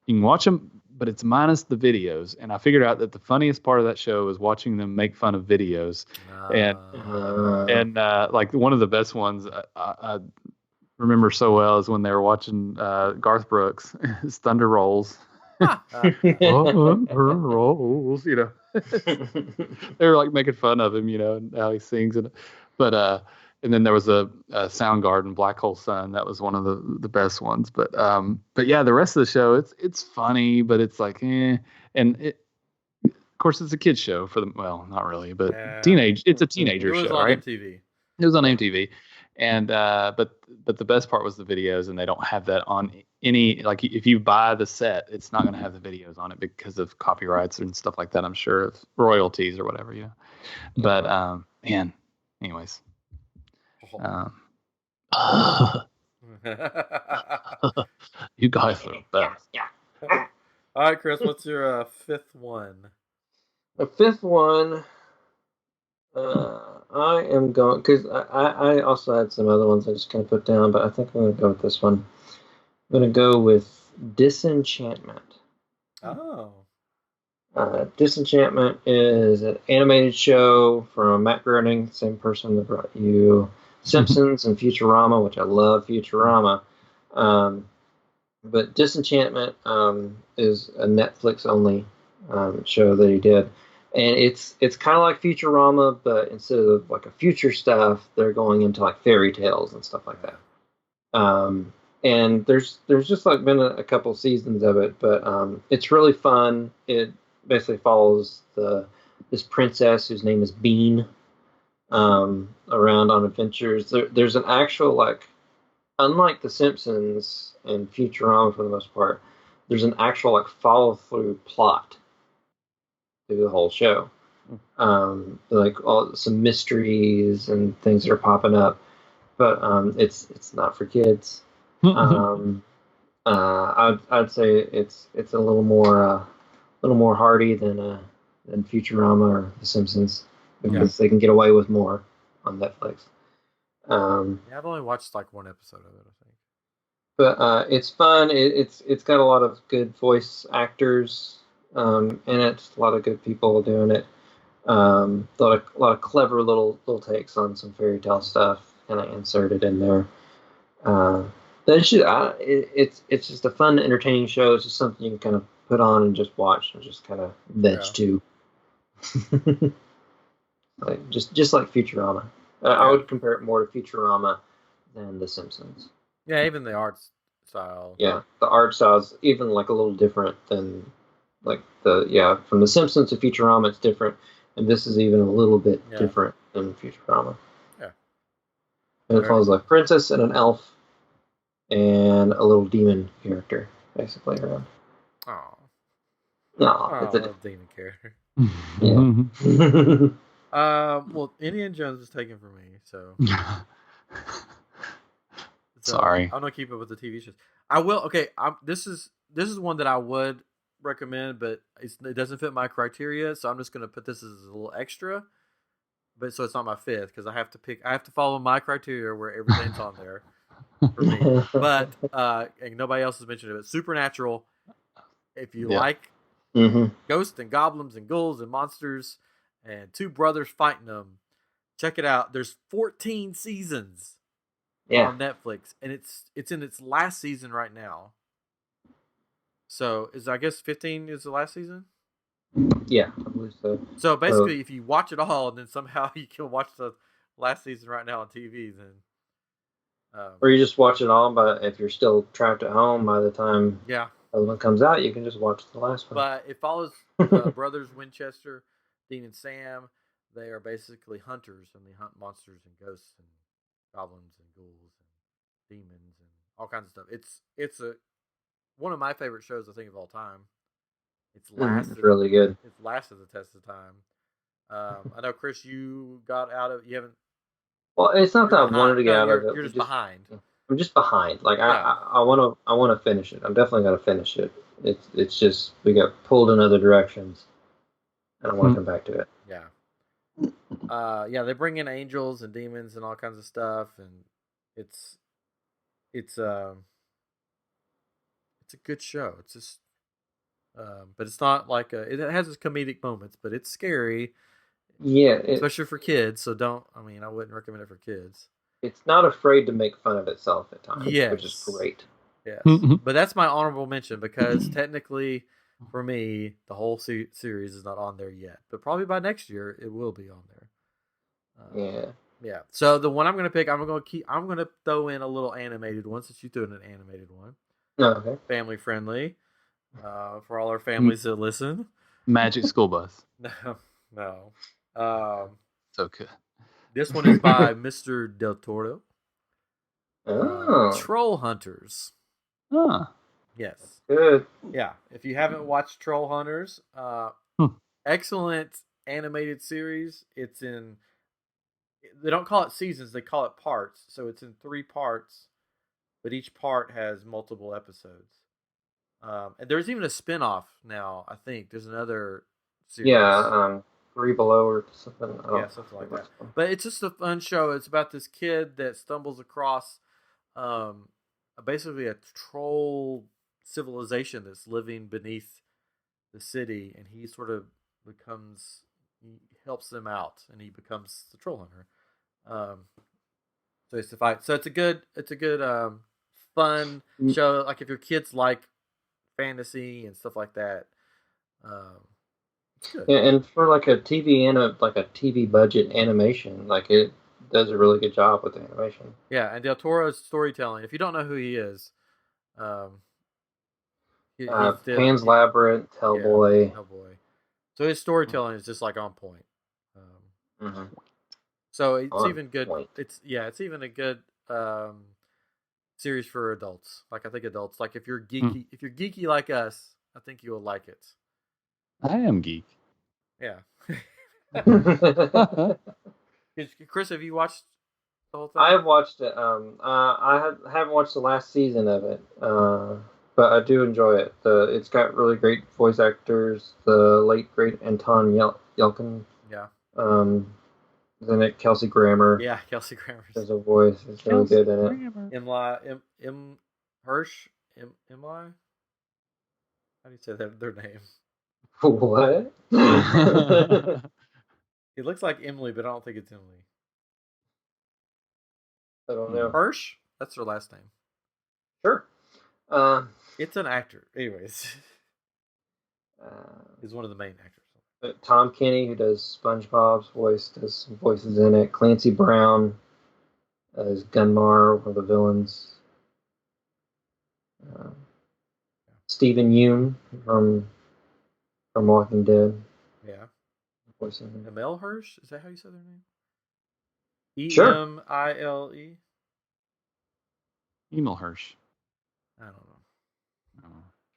watch them, but it's minus the videos. And I figured out that the funniest part of that show was watching them make fun of videos. And like one of the best ones I remember so well is when they were watching Garth Brooks, his Thunder Rolls. Rolls, they were like making fun of him, and how he sings. And then there was a Soundgarden, Black Hole Sun. That was one of the best ones. But yeah, the rest of the show, it's funny, but it's like, And of course, it's a kid's show not really, but it's a teenager show, right? MTV. It was on MTV, And but the best part was the videos, and they don't have that on any, like, if you buy the set, it's not going to have the videos on it because of copyrights and stuff like that, I'm sure, of royalties or whatever, But man, anyways. You guys are the best. Yeah. All right, Chris, what's your fifth one? The fifth one, I am going, because I also had some other ones I just kind of put down, but I think I'm going to go with this one. I'm going to go with Disenchantment. Oh. Disenchantment is an animated show from Matt Groening, same person that brought you Simpsons and Futurama, which I love Futurama. But Disenchantment is a Netflix-only show that he did. And it's kind of like Futurama, but instead of like a future stuff, they're going into like fairy tales and stuff like that. And there's just like been a couple seasons of it, but it's really fun. It basically follows this princess whose name is Bean around on adventures. There's an actual, like, unlike The Simpsons and Futurama for the most part, there's an actual like follow through plot through the whole show. Like some mysteries and things that are popping up, but it's not for kids. I'd say it's a little more hardy than Futurama or The Simpsons, because they can get away with more on Netflix. I've only watched like one episode of it, I think. But it's fun. It's got a lot of good voice actors in it. A lot of good people doing it. A lot of clever little takes on some fairy tale stuff kind of inserted in there. It's just a fun, entertaining show. It's just something you can kind of put on and just watch and just kind of veg to. Like just like Futurama. I would compare it more to Futurama than The Simpsons. Yeah, even the art style. Yeah, the art style is even like a little different than like from The Simpsons to Futurama. It's different, and this is even a little bit different than Futurama. Yeah, and it follows like a princess and an elf and a little demon character basically around. It's a demon character. Yeah. Well, Indiana Jones is taken from me, so. Sorry, I'm gonna keep it with the TV shows. I will. Okay, this is one that I would recommend, but it doesn't fit my criteria, so I'm just gonna put this as a little extra. But so it's not my fifth, because I have to follow my criteria where everything's on there for me. But and nobody else has mentioned it. But Supernatural, if you like ghosts and goblins and ghouls and monsters and two brothers fighting them, check it out. There's 14 seasons on Netflix, and it's in its last season right now. So I guess 15 is the last season? Yeah, I believe so. So basically, if you watch it all and then somehow you can watch the last season right now on TV, then or you just watch it all, but if you're still trapped at home by the time the other one comes out, you can just watch the last one. But it follows the brothers Winchester, Dean and Sam. They are basically hunters, and they hunt monsters and ghosts and goblins and ghouls and demons and all kinds of stuff. It's one of my favorite shows, I think, of all time. It's really good. It's lasted the test of time. I know, Chris, you got out of. You haven't. Well, it's not that I wanted to get out of it. You're just behind. I'm just behind. Like I want to finish it. I'm definitely gonna finish it. It's just we got pulled in other directions, and I want to come back to it. Yeah. They bring in angels and demons and all kinds of stuff, and it's a good show. It's just, but it's not like it has its comedic moments, but it's scary. Yeah, especially for kids. So I wouldn't recommend it for kids. It's not afraid to make fun of itself at times, which is great. Yes, but that's my honorable mention, because technically, for me, the whole series is not on there yet. But probably by next year, it will be on there. Yeah. So the one I'm going to pick, I'm going to throw in a little animated one, since you threw in an animated one. Okay. Family friendly, for all our families that listen. Magic School Bus. No. So good. This one is by Mr. Del Toro. Troll Hunters. Huh. Yes. Good. Yeah. If you haven't watched Troll Hunters, excellent animated series. It's in. They don't call it seasons; they call it parts. So it's in 3 parts, but each part has multiple episodes. And there's even a spin-off now. I think there's another series. Yeah, 3 Below or something. Yeah, something like that. But it's just a fun show. It's about this kid that stumbles across basically a troll civilization that's living beneath the city, and he sort of he helps them out, and he becomes the troll hunter. So it's to fight. So it's a good fun show. Like if your kids like fantasy and stuff like that, it's good. Yeah, and for like a TV budget animation, like it does a really good job with the animation. Yeah, and Del Toro's storytelling. If you don't know who he is, Pan's Labyrinth, Hellboy. Yeah, Hellboy. So his storytelling is just like on point. So it's even good. Point. It's even a good series for adults. Like I think adults, like if you're geeky like us, I think you will like it. I am geek. Yeah. Chris, have you watched the whole thing? I've watched it. I haven't watched the last season of it, but I do enjoy it. It's got really great voice actors. The late great Anton Yelkin. Yeah. Then it Kelsey Grammer. Yeah, Kelsey Grammer does a voice. It's really good in it. M. Hirsch. Emily. How do you say their name? What? It looks like Emily, but I don't think it's Emily. I don't know. Hirsch? That's her last name. Sure. It's an actor. Anyways. He's one of the main actors. Tom Kenny, who does SpongeBob's voice, does some voices in it. Clancy Brown is Gunmar, one of the villains. Stephen Yeun from Walking Dead. Yeah. Voicing Emil Hirsch? Is that how you say their name? Sure. Emile? Emil Hirsch. I don't know.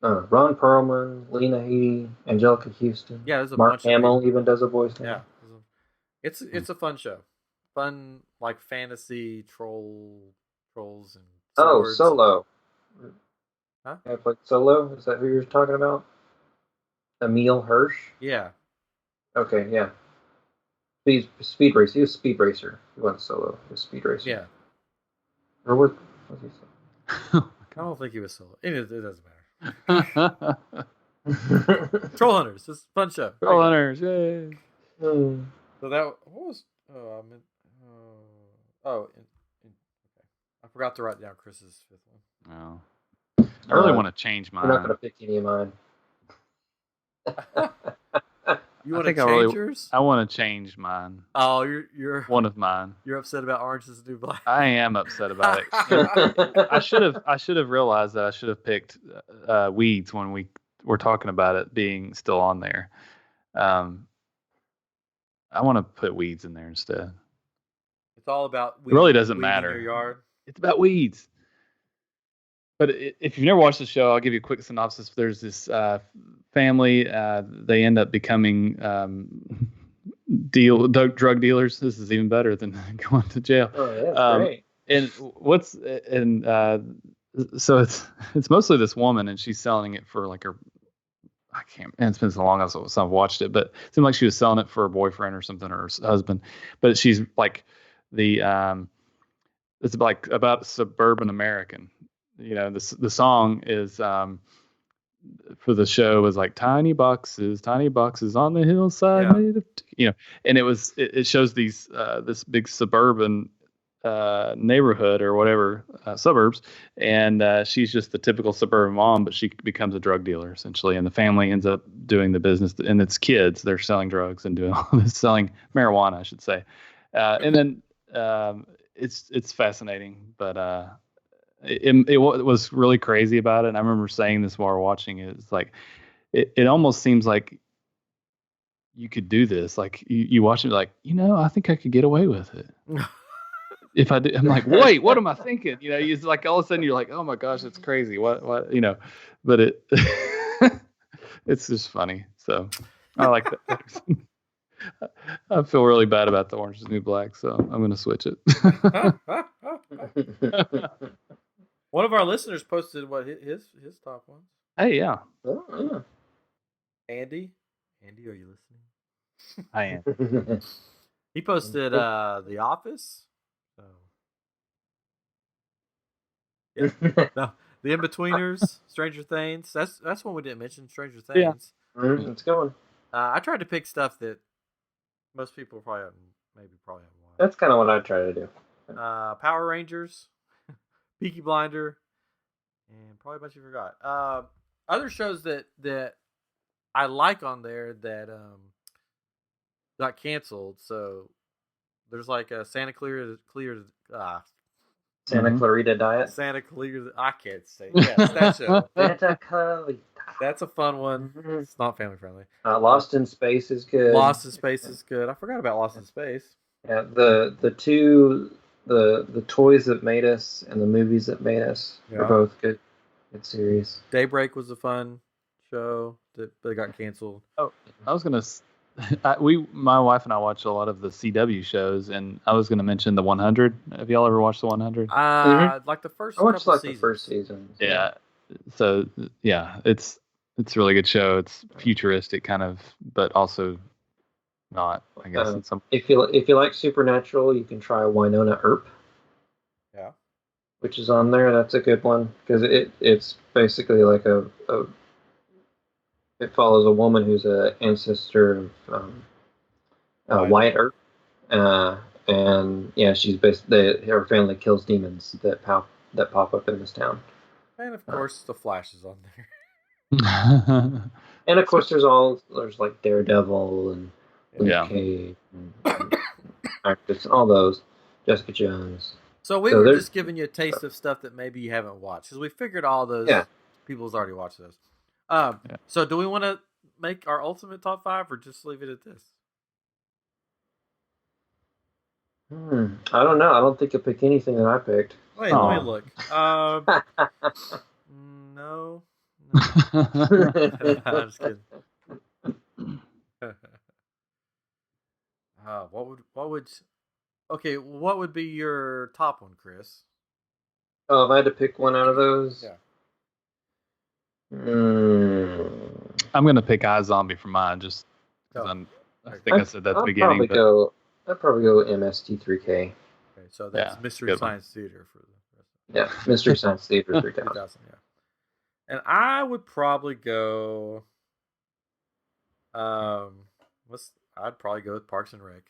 Ron Perlman, Lena Headey, Angelica Houston. Yeah, there's a Mark bunch Hamill even does a voice now. Yeah. It's a fun show. Fun, like fantasy trolls and swords. Solo. Huh? I played Solo. Is that who you're talking about? Emil Hirsch? Yeah. Okay, yeah. Speed Racer. He was Speed Racer. He wasn't Solo. He was Speed Racer. Yeah. Or what was he saying? I don't think he was Solo. It doesn't matter. Troll Hunters. It's a fun show. Troll Hunters. Yay. So that what was okay. I forgot to write down Chris's 5th one. Oh. I really want to change mine. We're not going to pick any of mine. You want to change yours? I want to change mine. Oh, you're one of mine. You're upset about Orange Is the New Black. I am upset about it. I should have realized that I should have picked Weeds when we were talking about it being still on there. I want to put Weeds in there instead. It's all about weeds. It really doesn't matter. In your yard. It's about weeds. But if you've never watched the show, I'll give you a quick synopsis. There's this family. They end up becoming drug dealers. This is even better than going to jail. Oh, yeah, great. So it's mostly this woman, and she's selling it for like it's been so long since I've watched it, but it seemed like she was selling it for her boyfriend or something, or her husband. But she's like it's like about suburban American. You know, the song is for the show was like tiny boxes on the hillside, made of, and it shows these this big suburban neighborhood or whatever suburbs, and she's just the typical suburban mom, but she becomes a drug dealer essentially, and the family ends up doing the business, and it's kids, they're selling drugs and doing all this, selling marijuana, I should say, and then it's fascinating, but it was really crazy about it. And I remember saying this while watching it. It's like, it almost seems like you could do this. Like you watch it like, I think I could get away with it. if I do, I'm like, wait, what am I thinking? You know, it's like all of a sudden you're like, oh my gosh, it's crazy. What, you know, but it, it's just funny. So I like that. I feel really bad about the Orange is the New Black, so I'm going to switch it. One of our listeners posted what his top ones. Hey, yeah. Oh, yeah. Andy, are you listening? I am. He posted The Office. So. Yeah. No, The In-Betweeners, Stranger Things. That's one we didn't mention. Stranger Things. Yeah. It's going. I tried to pick stuff that most people probably haven't watched. That's kind of what I try to do. Power Rangers, Peaky Blinder, and probably a bunch you forgot. Other shows that I like on there that got canceled. So there's like a Santa Clarita Diet. Santa Clarita. I can't say. Yes, that show. Santa Clarita. That's a fun one. Mm-hmm. It's not family friendly. Lost in Space is good. Lost in Space is good. I forgot about Lost in Space. Yeah, the toys that made us and the movies that made us are both good series. Daybreak was a fun show that got canceled. Oh, I was gonna. My wife and I watch a lot of the CW shows, and I was gonna mention the 100. Have y'all ever watched the 100? Like the first. I watched like seasons. the first season. Yeah. So yeah, it's a really good show. It's futuristic kind of, but also not. I guess in some. If you like Supernatural, you can try Winona Earp. Yeah. Which is on there. That's a good one because it's basically like it follows a woman who's an ancestor of Wyatt Earp, and yeah, she's basically her family kills demons that pop up in this town. And of course, the Flash is on there. And of course, there's like Daredevil and Luke Cage and all those, Jessica Jones. So we were just giving you a taste of stuff that maybe you haven't watched because we figured all those people's already watched those. So do we want to make our ultimate top 5 or just leave it at this? I don't know. I don't think I picked anything that I picked. Wait, let me look. No. I'm just kidding. What would be your top one, Chris? Oh, if I had to pick one out of those? Yeah. I'm going to pick iZombie for mine just because I think I said that at the beginning. I'd probably go MST3K. Okay, so that's Mystery Science Theater for the rest of Mystery Science Theater 3000. And I would probably go I'd probably go with Parks and Rec.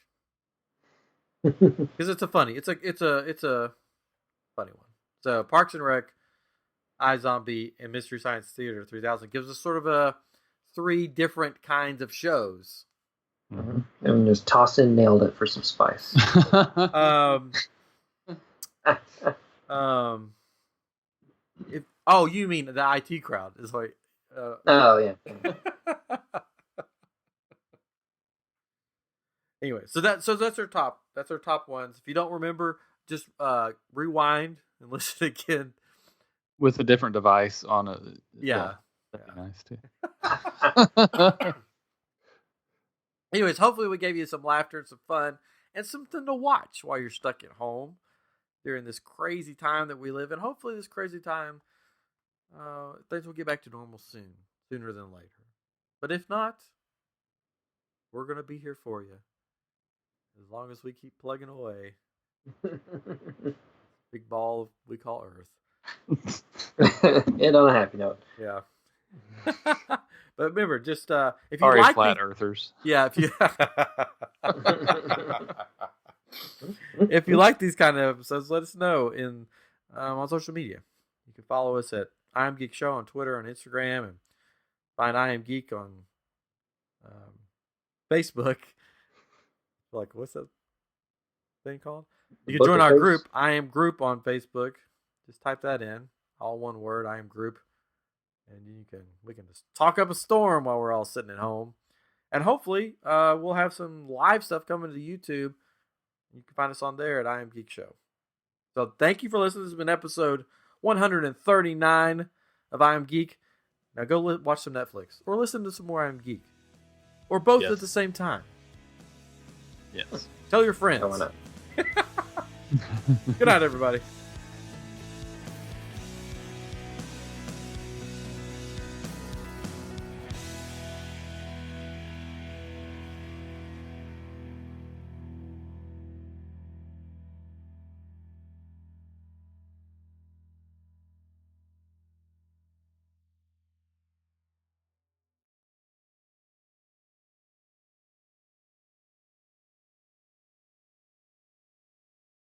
Because it's a funny one. So Parks and Rec, iZombie, and Mystery Science Theater 3000 gives us sort of a 3 different kinds of shows. Mm-hmm. And just toss in Nailed It for some spice. You mean the IT crowd is like. Oh yeah. Anyway, so that's our top. That's our top ones. If you don't remember, just rewind and listen again. With a different device on a. Yeah. That'd be nice too. Anyways, hopefully we gave you some laughter and some fun and something to watch while you're stuck at home during this crazy time that we live in. Hopefully this crazy time, things will get back to normal sooner than later. But if not, we're going to be here for you as long as we keep plugging away. Big ball we call Earth. And on a happy note. Yeah. But remember, just if you sorry, like flat earthers. Yeah, if you like these kind of episodes, let us know on social media. You can follow us at iamGEEK Show on Twitter and Instagram, and find iamGEEK on Facebook. Like, what's that thing called? You can join our group, iamGroup on Facebook. Just type that in, all one word, iamGroup. And we can just talk up a storm while we're all sitting at home. And hopefully, we'll have some live stuff coming to YouTube. You can find us on there at iamGEEK Show. So thank you for listening. This has been episode 139 of I Am Geek. Now go watch some Netflix or listen to some more I Am Geek. Or both at the same time. Yes. Tell your friends. Good night, everybody.